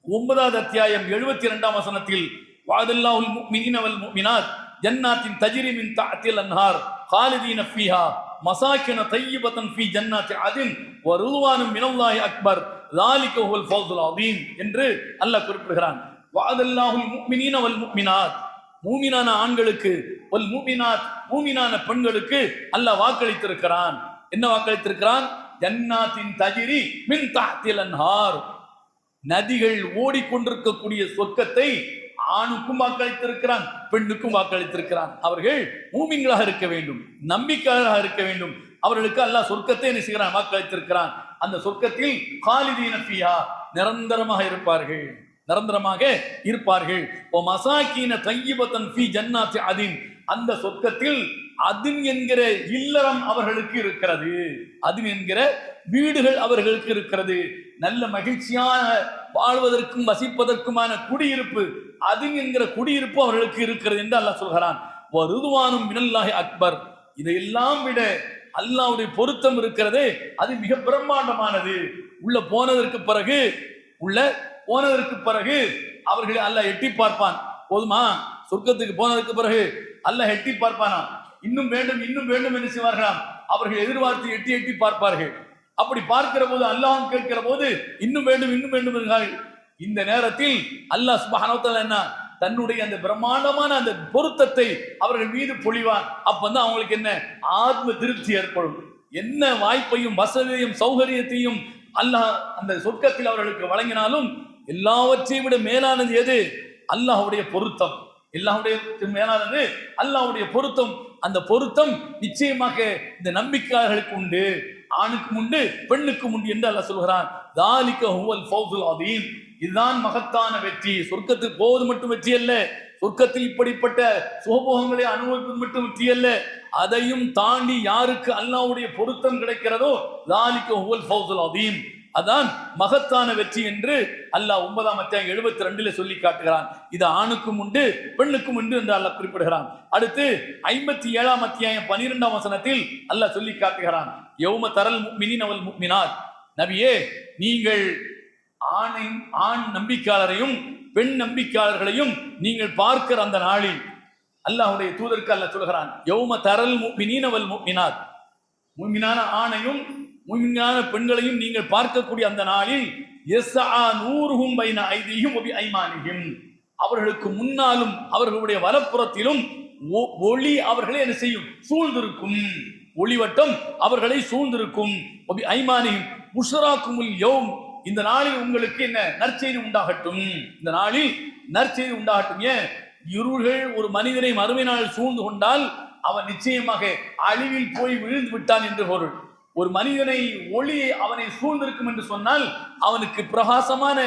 9வது அத்தியாயம் 72ஆம் வசனத்தில் வஅதல்லாஹுல் முஃமினீன வல் முஃமினாத் ஜன்னாத்தின் தஜ்ரி மின் தஹ்தில் அன்ஹார் காலிதீன ஃபீஹா மசாக்கின தய்யிபத்தன் ஃபீ ஜன்னாத்தி அதின் வ ரிதுவானும் மினல்லாஹி அக்பர் ஸாலிக ஹுவல் ஃபௌஸுல் அதீம் என்று அல்லாஹ் குறிப்பிடுகிறான். வஅதல்லாஹுல் முஃமினீன வல் முஃமினாத், மூமினான ஆண்களுக்கு, வல் முஃமினாத் மூமினான பெண்களுக்கு அல்லாஹ் வாக்களித்திருக்கிறான். என்ன வாக்களித்திருக்கிறான்? ஜன்னாத்தின் தஜ்ரி மின் தஹ்தில் அன்ஹார், நதிகள் ஓடிக்கொண்டிருக்கக்கூடிய சொர்க்கத்தை ஆணுக்கும் வாக்களித்திருக்கிறான், பெண்ணுக்கும் வாக்களித்திருக்கிறான். அவர்கள் மூமின்களாக இருக்க வேண்டும், நம்பிக்கையாக இருக்க வேண்டும். அவர்களுக்கு அல்லாஹ் சொர்க்கத்தை என்ன செய்கிறான், வாக்களித்திருக்கிறான். அந்த சொர்க்கத்தில் காலிதீன ஃபீஹா, நிரந்தரமாக இருப்பார்கள், நிரந்தரமாக இருப்பார்கள். ஓ மசாக்கீன தய்யிபத்தன் ஃபீ ஜன்னாத்தி அதின், அந்த சொர்க்கத்தில் அதின் என்கிற இல்லறம் அவர்களுக்கு இருக்கிறது, அதின் என்கிற வீடுகள் அவர்களுக்கு இருக்கிறது. நல்ல மகிழ்ச்சியான வாழ்வதற்கும் வசிப்பதற்குமான குடியிருப்பு, அதின் என்கிற குடியிருப்பு அவர்களுக்கு இருக்கிறது என்று அல்லாஹ் சொல்கிறான். ரிதுவானும் மினல்லாஹி அக்பர், இதையெல்லாம் விட அல்லாஹ்வுடைய பொருத்தம் இருக்கிறதே அது மிக பிரம்மாண்டமானது. உள்ள போனதற்கு பிறகு அவர்களை அல்லாஹ் எட்டி பார்ப்பான். போதுமா? சொர்க்கத்துக்கு போனதற்கு பிறகு அல்லாஹ் எட்டி பார்ப்பானா, இன்னும் வேண்டும் இன்னும் வேண்டும் என்று செய்வார்களாம். அவர்கள் எதிர்பார்த்து எட்டி எட்டி பார்ப்பார்கள். அப்படி பார்க்கிற போது அல்லாஹ் கேட்கிற போது இன்னும் வேண்டும் இன்னும் வேண்டும் என்றார்கள். இந்த நேரத்தில் அல்லாஹ் சுப்ஹானஹு வ தஆலா என்ன, தன்னுடைய அந்த பிரம்மாண்டமான அந்த பொருத்தத்தை அவர்கள் மீது பொழிவான். அப்பதான் அவங்களுக்கு என்ன, ஆத்ம திருப்தி ஏற்படும். என்ன வாய்ப்பையும் வசதியையும் சௌகரியத்தையும் அல்லாஹ் அந்த சொர்க்கத்தில் அவர்களுக்கு வழங்கினாலும் எல்லாவற்றையும் விட மேலானது எது? அல்லாஹ்வுடைய பொருத்தம். எல்லாவுடைய மேலானது அல்லாஹ்வுடைய பொருத்தம். அந்த பொருத்தம் நிச்சயமாக இந்த நம்பிக்கையாளர்களுக்கு உண்டு, ஆணுக்கும் உண்டு பெண்ணுக்கும் உண்டு என்று அல்லாஹ் சொல்கிறான். ذَلِكَ هُوَ الْفَوْزُ الْعَظِيمُ, இதுதான் மகத்தான வெற்றி. சொர்க்கத்துக்கு போவது மட்டும் வெற்றி அல்ல, சொர்க்கத்தில் இப்படிப்பட்ட சுகபோகங்களை அனுபவிப்பது மட்டும் வெற்றி அல்ல, அதையும் தாண்டி யாருக்கு அல்லாஹ்வுடைய பொருத்தம் கிடைக்கிறதோ ذَلِكَ هُوَ الْفَوْزُ الْعَظِيمُ, அதான் மகத்தான வெற்றி என்று அல்லாஹ் 9ஆம் அத்தியாயம் 72 சொல்லி காட்டுகிறான். இது ஆணுக்கும் உண்டு பெண்ணுக்கும் உண்டு என்று அல்லாஹ் குறிப்பிடுகிறான். அடுத்து 57ஆம் அத்தியாயம் 12ஆம் வசனத்தில் அல்லாஹ் சொல்லி காட்டுகிறான், யௌம தரல் முஃமினீன வல் முஃமினாத், நபியே நீங்கள் ஆண் நம்பிக்கையாளரையும் பெண் நம்பிக்கையாளர்களையும் நீங்கள் பார்க்கிற அந்த நாளில் அல்லாஹ்வுடைய தூதருக்கு அல்லாஹ் சொல்கிறான், யௌம தரல் முஃமினீன வல் முஃமினாத், முஃமினான ஆணையும் முஃமினான பெண்களையும் நீங்கள் பார்க்கக்கூடிய அந்த நாளில் யஸ்ஆ நூருஹும் பைன ஐதீஹிம் வ பிஐமானிஹிம், அவர்களுக்கு முன்னாலும் அவர்களுடைய வலப்புறத்திலும் ஒளி அவர்களை என்ன செய்யும், சூழ்ந்திருக்கும், ஒளிவட்டம் அவர்களை சூழ்ந்திருக்கும். வ பிஐமானிஹிம் புஷ்ராக்குமுல் யௌம், இந்த நாளில் உங்களுக்கு என்ன நற்செய்தி உண்டாகட்டும், இந்த நாளில் நற்செய்தி உண்டாகட்டும். ஏன் இருள்கள் ஒரு மனிதனை மறுமை நாள் சூழ்ந்து கொண்டால் அவன் நிச்சயமாக அழிவில் போய் விழுந்து விட்டான் என்று பொருள். ஒரு மனிதனை ஒளியை அவனை சூழ்ந்திருக்கும் என்று சொன்னால் அவனுக்கு பிரகாசமான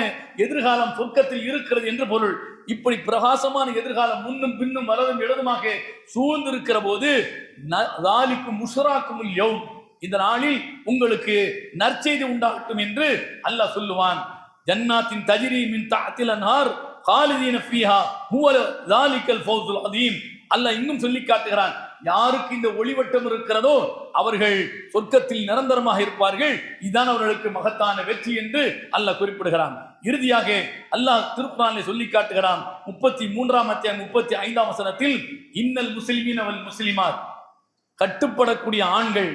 எதிர்காலம் சொர்க்கத்தில் இருக்கிறது என்று பொருள். இப்படி பிரகாசமான எதிர்காலம் முன்னும் பின்னும் வலதும் இடதுமாக சூழ்ந்திருக்கிற போது தாலிக்கும் முஷ்ராக்குமுல் யௌம், இந்த நாளில் உங்களுக்கு நற்செய்தி உண்டாகட்டும் என்று அல்லாஹ் சொல்லுவான். ஜன்னாத்தின் தஜ்ரி மின் தஹ்தில் அன்ஹார் காலிதீன ஃபீஹா ஹுவ ஸாலிகல் ஃபௌஸுல் அதீம். அல்லாஹ் இன்னும் சொல்லி காட்டுகிறான், யாருக்கு இந்த ஒளிவட்டம் இருக்கிறதோ அவர்கள் சொர்க்கத்தில் நிரந்தரமாக இருப்பார்கள், இதுதான் அவர்களுக்கு மகத்தான வெற்றி என்று அல்லாஹ் குறிப்பிடுகிறான். இறுதியாக அல்லாஹ் திருக்குர்ஆனிலே சொல்லி காட்டுகிறான் 33ஆம் அத்தியாயம் 35ஆம் வசனத்தில், இன்னல் முஸ்லிமீன வல் முஸ்லிமாத், கட்டுப்படக்கூடிய ஆண்கள்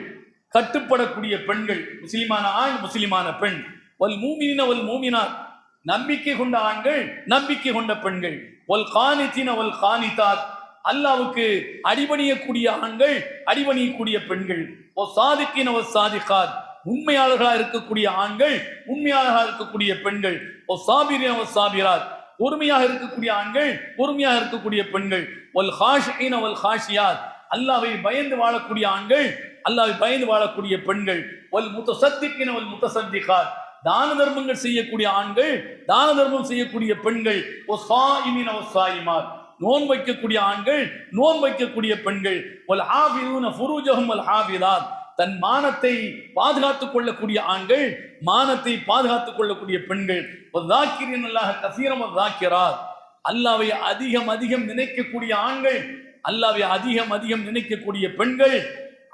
கட்டுப்படக்கூடிய பெண்கள், முஸ்லிமான ஆண் முஸ்லிமான பெண், வல் மூமினீன வல் மூமினாத், நம்பிக்கை கொண்ட ஆண்கள் நம்பிக்கை கொண்ட பெண்கள், வல் கானிதீன வல் கானிதாத், அல்லாஹ்வுக்கு அடிபணியக்கூடிய ஆண்கள் அடிபணியக்கூடிய பெண்கள், வ சாதிகீன வ சாதிகாத், உண்மையாளர்களாக இருக்கக்கூடிய ஆண்கள் உண்மையாளர்களாக இருக்கக்கூடிய பெண்கள், வ சாபிரீன வ சாபிராத், பொறுமையாக இருக்கக்கூடிய ஆண்கள் பொறுமையாக இருக்கக்கூடிய பெண்கள், வல் ஹாஷிஈன வல் ஹாஷியாத், அல்லாஹ்வை பயந்து வாழக்கூடிய ஆண்கள் அல்லாஹ்வை பயந்து வாழக்கூடிய பெண்கள், வல் முத்தசத்திகீன வல் முத்தசத்திகாத், தான தர்மங்கள் செய்யக்கூடிய ஆண்கள் தான தர்மம் செய்யக்கூடிய பெண்கள், வ ஸாயிமீன வ ஸாயிமாத், நோன் வைக்கக்கூடிய ஆண்கள் நோன் வைக்கக்கூடிய பெண்கள், வல் ஹாஃபிதூன ஃபுரூஜஹும் வல் ஹாஃபிதாத், தன் மானத்தை பாதுகாத்துக் கொள்ளக்கூடிய ஆண்கள் மானத்தை பாதுகாத்துக் கொள்ளக்கூடிய பெண்கள், வ ஸாக்கிரீன அல்லாஹ கஸீரன் வ ஸாக்கிராத், அல்லாஹ்வை அதிகம் அதிகம் நினைக்கக்கூடிய ஆண்கள் அல்லாஹ்வை அதிகம் அதிகம் நினைக்கக்கூடிய பெண்கள்,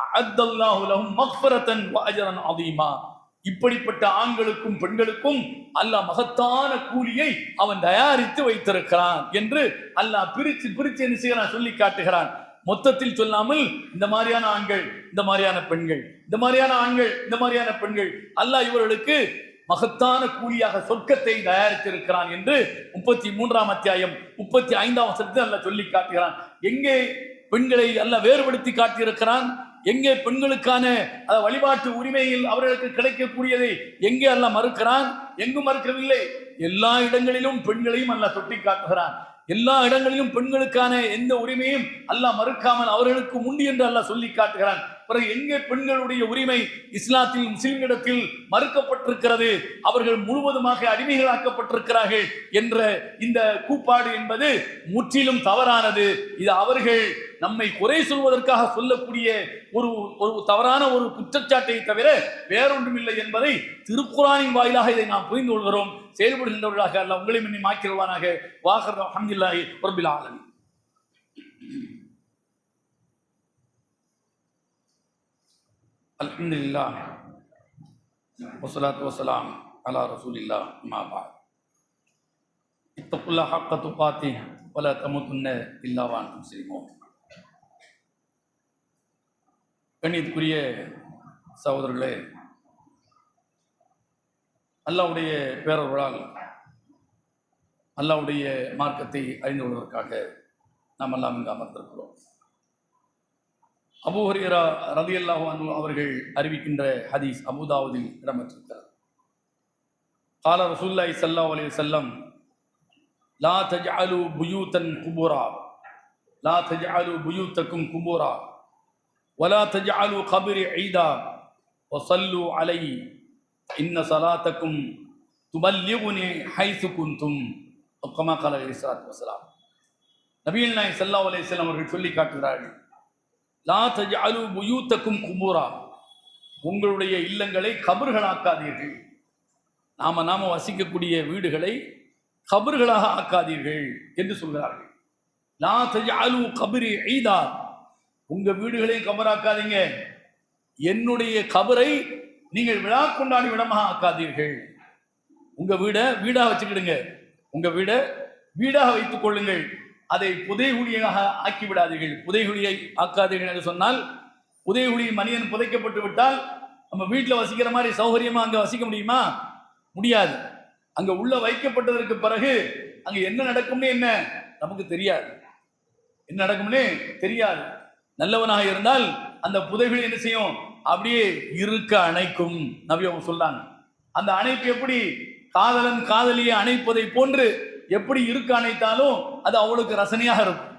அஅத்தல்லாஹு லஹும் மக்ஃபிரத்தன் வ அஜ்ரன் அதீமா, இப்படிப்பட்ட ஆண்களுக்கும் பெண்களுக்கும் அல்லாஹ் மகத்தான கூலியை அவன் தயாரித்து வைத்திருக்கிறான் என்று அல்லாஹ் பிரிச்சு பிரிச்சு என்ன செய்யறான் சொல்லி காட்டுகிறான். மொத்தத்தில் சொல்லாமல் இந்த மாதிரியான ஆண்கள் இந்த மாதிரியான பெண்கள் இந்த மாதிரியான ஆண்கள் இந்த மாதிரியான பெண்கள் அல்லாஹ் இவர்களுக்கு மகத்தான கூலியாக சொர்க்கத்தை தயாரித்திருக்கிறான் என்று 33ஆம் அத்தியாயம் 35ஆம் வசனத்தில் அல்லாஹ் சொல்லி காட்டுகிறான். எங்கே பெண்களை அல்லாஹ் வேறுபடுத்தி காட்டியிருக்கிறான், எங்கே பெண்களுக்கான வழிபாட்டு உரிமையில் அவர்களுக்கு கிடைக்கக்கூடியதை எங்கே அல்லாஹ் மறுக்கிறான், எங்கும் மறுக்கவில்லை. எல்லா இடங்களிலும் பெண்களையும் அல்லாஹ் தொட்டி காட்டுகிறான். எல்லா இடங்களிலும் பெண்களுக்கான எந்த உரிமையும் அல்லாஹ் மறுக்காமல் அவர்களுக்கு உண்டு என்று அல்லாஹ் சொல்லி காட்டுகிறான். பிறகு எங்கே பெண்களுடைய உரிமை இஸ்லாத்தில் முஸ்லிம்களிடத்தில் மறுக்கப்பட்டிருக்கிறது, அவர்கள் முழுவதுமாக அடிமைகளாக்கப்பட்டிருக்கிறார்கள் என்ற இந்த கூப்பாடு என்பது முற்றிலும் தவறானது. இது அவர்கள் நம்மை குறை சொல்வதற்காக சொல்லக்கூடிய ஒரு தவறான ஒரு குற்றச்சாட்டை தவிர வேறொன்றுமில்லை என்பதை திருக்குர்ஆனின் வாயிலாக இதை நாம் புரிந்து கொள்கிறோம். செயல்படுகின்றவர்களாக அல்லாஹ் உங்களை மின்னி மாக்கிடுவானாக. வாஹர் அல்ஹம்துலில்லாஹி ரப்பில் ஆலமீன். அல்ஹம்துலில்லாஹ் வஸ்ஸலாத்து வஸ்ஸலாம் அலா ரசூலில்லாஹ் அம்மா பஅத். இத்தகுல்லாஹ் ஹக்க துகாத்திஹ் வலா தமூதுன்ன இல்லா வ அன்தும் முஸ்லிமூன். கண்ணியத்துக்குரிய சகோதரர்களே, அல்லாஹ்வுடைய பேரருளால் அல்லாஹ்வுடைய மார்க்கத்தை அறிந்து கொள்வதற்காக நாம் எல்லாம் இங்கு அமர்ந்திருக்கிறோம். அபூ ஹுரைரா ரலியல்லாஹு அன்ஹு அவர்கள் அறிவிக்கின்ற ஹதீஸ் அபூதாவுதில் இடம்பெற்றிருக்கிறது. قال رسول الله صلى الله عليه وسلم لا تجعلوا بيوتا قبورا لا تجعلوا بيوتكم قبورا ولا تجعلوا قبري عيدا وصلوا علي إن صلاتكم تبلغني حيث كنتم كما قال عليه الصلاة والسلام. நபிகள் நாயகம் ஸல்லல்லாஹு அலைஹி வஸல்லம் அவர்கள் சொல்லி காட்டுகிறார்கள், லா தஜஅலு புயூத்தக்கும் குபூரா, உங்களுடைய இல்லங்களை கபர்களாக்காதீர்கள். நாம வசிக்கக்கூடிய வீடுகளை கபர்களாக ஆக்காதீர்கள் என்று சொல்கிறார்கள். லா தஜஅலு கபரி ஈதா, உங்க வீடுகளையும் கபராக்காதீங்க, என்னுடைய கபரை நீங்கள் விழா கொண்டாடி விடமாக ஆக்காதீர்கள். உங்க வீடா வச்சுக்கிடுங்க, உங்க வீடாக வைத்துக் கொள்ளுங்கள், அதை புதைகுழியாக ஆக்கி விடாதீர்கள். புதைகுழியை ஆக்காதீர்கள் என்று சொன்னால், புதைகுழி மனிதன் புதைக்கப்பட்டு விட்டால் நம்ம வீட்டில் வசிக்கிற மாதிரி சௌகரியமா அங்க வசிக்க முடியுமா? முடியாது. அங்க உள்ள வைக்கப்பட்டதற்கு பிறகு அங்க என்ன நடக்கும்னு என்ன நமக்கு தெரியாது, என்ன நடக்கும்னு தெரியாது. நல்லவனாக இருந்தால் அந்த புதைகுழி என்ன செய்யும்? அப்படியே இருக்க அணைக்கும். நபி அவங்க சொல்றாங்க, அந்த அணைப்பு எப்படி காதலன் காதலியை அணைப்பதை போன்று எப்படி இருக்க அணைத்தாலும் அது அவளுக்கு ரசனையாக இருக்கும்.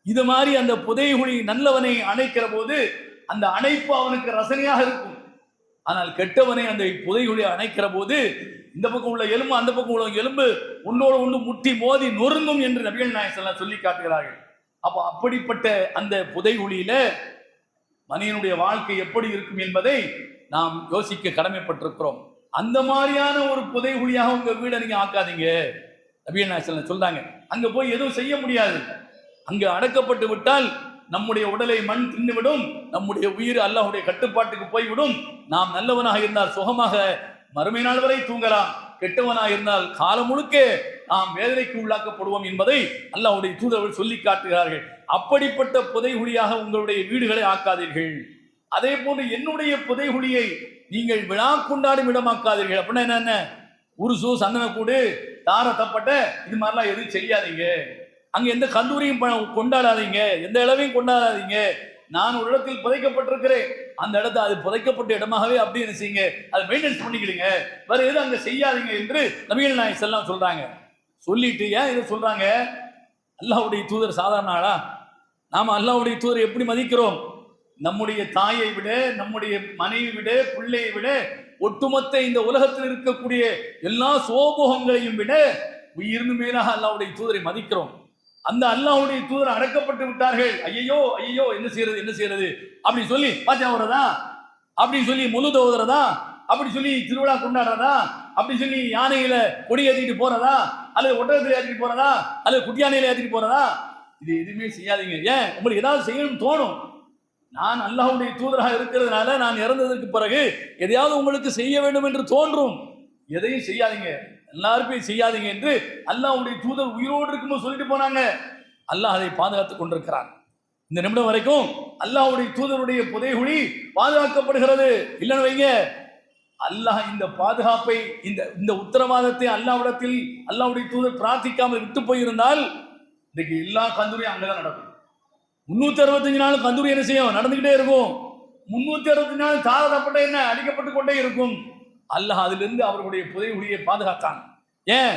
இது மாதிரி அந்த புதைகுழி நல்லவனை அணைக்கிற போது அந்த அணைப்பு அவனுக்கு ரசனையாக இருக்கும். ஆனால் கெட்டவனை அந்த புதைகுழி அணைக்கிற போது இந்த பக்கம் உள்ள எலும்பு அந்த பக்கம் உள்ள எலும்பு ஒன்னோடு ஒன்று முட்டி மோதி நொறுங்கும் என்று நபிகள் நாயகம் சொல்லி காட்டுகிறார்கள். அப்போ அப்படிப்பட்ட அந்த புதைகுழியில மனிதனுடைய வாழ்க்கை எப்படி இருக்கும் என்பதை நாம் யோசிக்க கடமைப்பட்டிருக்கிறோம். அந்த மாதிரியான ஒரு புதைகுழியாக உங்க வீடை நீங்க ஆக்காதீங்க. நபிகள் நாயகம் சொல்றாங்க, அங்க போய் எதுவும் செய்ய முடியாது. அங்கு அடக்கப்பட்டு விட்டால் நம்முடைய உடலை மண் தின்னுவிடும், நம்முடைய உயிர் அல்லாஹ்வுடைய கட்டுப்பாட்டுக்கு போய்விடும். நாம் நல்லவனாக இருந்தால் சுகமாக மறுமை நாள் வரை தூங்கலாம், கெட்டவனாக இருந்தால் காலம் முழுக்க நாம் வேதனைக்கு உள்ளாக்கப்படுவோம் என்பதை அல்லாஹ்வுடைய தூதர்கள் சொல்லி காட்டுகிறார்கள். அப்படிப்பட்ட புதைகுழியாக உங்களுடைய வீடுகளை ஆக்காதீர்கள். அதே போன்று என்னுடைய புதைகுழியை நீங்கள் விழா கொண்டாடும் இடமாக்காதீர்கள். அப்படின்னா என்ன? உருசு சந்தனக்கூடு தார தப்பட்ட இது மாதிரிலாம் எதுவும் செய்யாதீங்க. அங்க எந்த கந்தூரியும் கொண்டாடாதீங்க, எந்த இளவையும் கொண்டாடாதீங்க. நான் ஒரு இடத்தில் புதைக்கப்பட்டிருக்கிறேன், அந்த இடத்தை அது புதைக்கப்பட்ட இடமாகவே அப்படி என்ன செய்யுங்க, அதை மெயின்டெனன்ஸ் பண்ணிக்கிடுங்க, வேற எதுவும் அங்க செய்யாதீங்க என்று நபிகள் நாயகம் ஸல்லல்லாஹு சொல்றாங்க. சொல்லிட்டு ஏன் இதை சொல்றாங்க? அல்லாஹ்வுடைய தூதர் சாதாரண ஆளா? நாம அல்லாஹ்வுடைய தூதரை எப்படி மதிக்கிறோம்? நம்முடைய தாயை விட, நம்முடைய மனைவி விட, பிள்ளையை விட, ஒட்டுமொத்த இந்த உலகத்தில் இருக்கக்கூடிய எல்லா சோபோகங்களையும் விட உயிர்ந்து மேலாக அல்லாஹ்வுடைய தூதரை மதிக்கிறோம். அந்த அல்லாஹ்வுடைய தூதர் அடக்கப்பட்டு விட்டார்கள். ஐயோ ஐயோ என்ன செய்யறது அப்படி சொல்லி பாத்தியா வரதா, அப்படி சொல்லி முழு தோதுறதா, அப்படி சொல்லி திருவிழா கொண்டாடுறதா, அப்படி சொல்லி யானையில கொடி ஏற்றிட்டு போறதா, அல்லது ஒட்டகத்தில் ஏற்றிட்டு போறதா, அல்லது குட்டியானையில ஏற்றிட்டு போறதா, இது எதுவுமே செய்யாதீங்க. ஏன்? உங்களுக்கு ஏதாவது செய்யணும்னு தோணும். நான் அல்லாஹ்வுடைய தூதராக இருக்கிறதுனால நான் இறந்ததற்கு பிறகு எதையாவது உங்களுக்கு செய்ய வேண்டும் என்று தோன்றும். எதையும் செய்யாதீங்க, எல்லாருக்கும் செய்யாதீங்க என்று அல்லாஹ்வுடைய தூதர் உயிரோடு இருக்கும்போது சொல்லிட்டு போனாங்க. அல்லாஹ் அதை பாதுகாத்துக் கொண்டிருக்கிறான். இந்த நிமிடம் வரைக்கும் அல்லாஹ்வுடைய தூதருடைய புதைகுழி பாதுகாக்கப்படுகிறது. இல்லைன்னு வைங்க, அல்லாஹ் இந்த பாதுகாப்பை இந்த உத்தரவாதத்தை அல்லாஹ்விடத்தில் அல்லாஹ்வுடைய தூதர் பிரார்த்திக்காமல் விட்டு போயிருந்தால் இன்னைக்கு எல்லா கந்தூரியும் அங்கதான் நடக்கும். 365 நாள் கந்தூரி என்ன செய்யும்? நடந்துகிட்டே இருக்கும். 365 நாள் தாரதப்பட்ட என்ன அடிக்கப்பட்டு கொண்டே இருக்கும். அல்லாஹ் அதிலிருந்து அவர்களுடைய புதைகுழியை பாதுகாத்தான். ஏன்?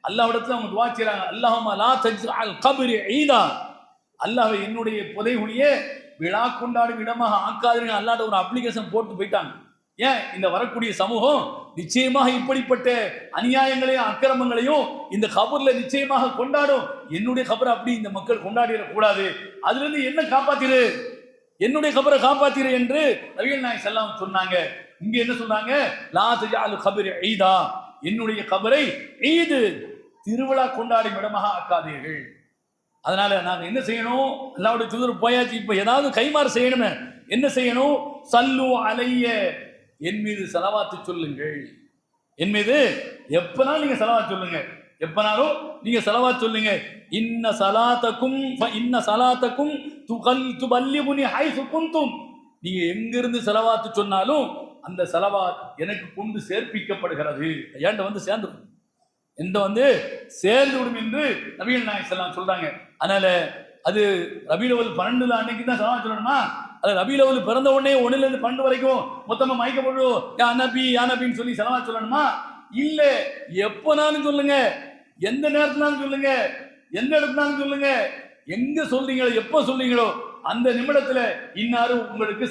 அல்லாஹ்விடத்தில் அவங்க துஆ செய்றாங்க, அல்லாஹும்ம லா தஜ்அல் கப்ரி ஈதா, அல்லாஹ் என்னுடைய புதைகுழியை விழா கொண்டாடும் இடமாக ஆக்காதீர்கள். அல்லாஹ்ட ஒரு அப்ளிகேஷன் போட்டு போயிட்டாங்க. ஏன்? இந்த வரக்கூடிய சமூகம் நிச்சயமாக இப்படிப்பட்ட அநியாயங்களையும் அக்கிரமங்களையும் இந்த கபர்ல நிச்சயமாக கொண்டாடும். என்னுடைய கபரை அப்படி இந்த மக்கள் கொண்டாடிடக்கூடாது, அதுல இருந்து என்ன காப்பாத்திரு, என்னுடைய கபரை காப்பாத்திரு என்று நபிகள் நாயகம் ஸல்லல்லாஹு அலைஹி சொன்னாங்க. இங்க என்ன சொன்னாங்க? லா தஜஅலு கப்ரி ஈதா, என்னுடைய கபரை ஈது திருவிழா கொண்டாடும் இடமாக ஆக்காதீர்கள். அதனால நாங்க என்ன செய்யணும்? அல்லாஹ்வுடைய தூதர் போயாச்சு, இப்ப ஏதாவது கைமாறு செய்யணுமே. என்ன செய்யணும்? சல்லு அலைய, என் மீது ஸலவாத்து சொல்லுங்கள். என் மீது எப்பனாலும் நீங்க ஸலவாத் சொல்லுங்க, எப்பனாலும் நீங்க ஸலவாத் சொல்லுங்க. இன்ன ஸலாத்தக்கும் துபல்லிகுனி ஹைஸு குன்தும், நீங்க எங்கிருந்து ஸலவாத் சொன்னாலும் அந்த ஸலவாத் எனக்கு கொண்டு சேர்ப்பிக்கப்படுகிறது. ஏன்ட வந்து சேர்ந்துடும், எந்த வந்து சேர்ந்து விடும் என்று நபிகள் நாயகம் ஸல்லல்லாஹு அலைஹி சொல்றாங்க. அதனால அது ரபீஉல் அவ்வல் 12 அன்னைக்கு தான் ஸலவாத் சொல்லணுமா? அது ரபீஉல் அவ்வல் பிறந்த உடனே 1ல இருந்து 12 வரைக்கும் மொத்தமா மயக்கப்படும் யா நபின்னு சொல்லி ஸலவாத் சொல்லணுமா? இல்ல, எப்பனாலும் சொல்லுங்க, எந்த நேரத்தினாலும் சொல்லுங்க, எந்த இடத்துனாலும் சொல்லுங்க. எங்க சொல்றீங்களோ எப்ப சொல்றீங்களோ அந்த நிமிடத்துல இன்னாரு உங்களுக்கு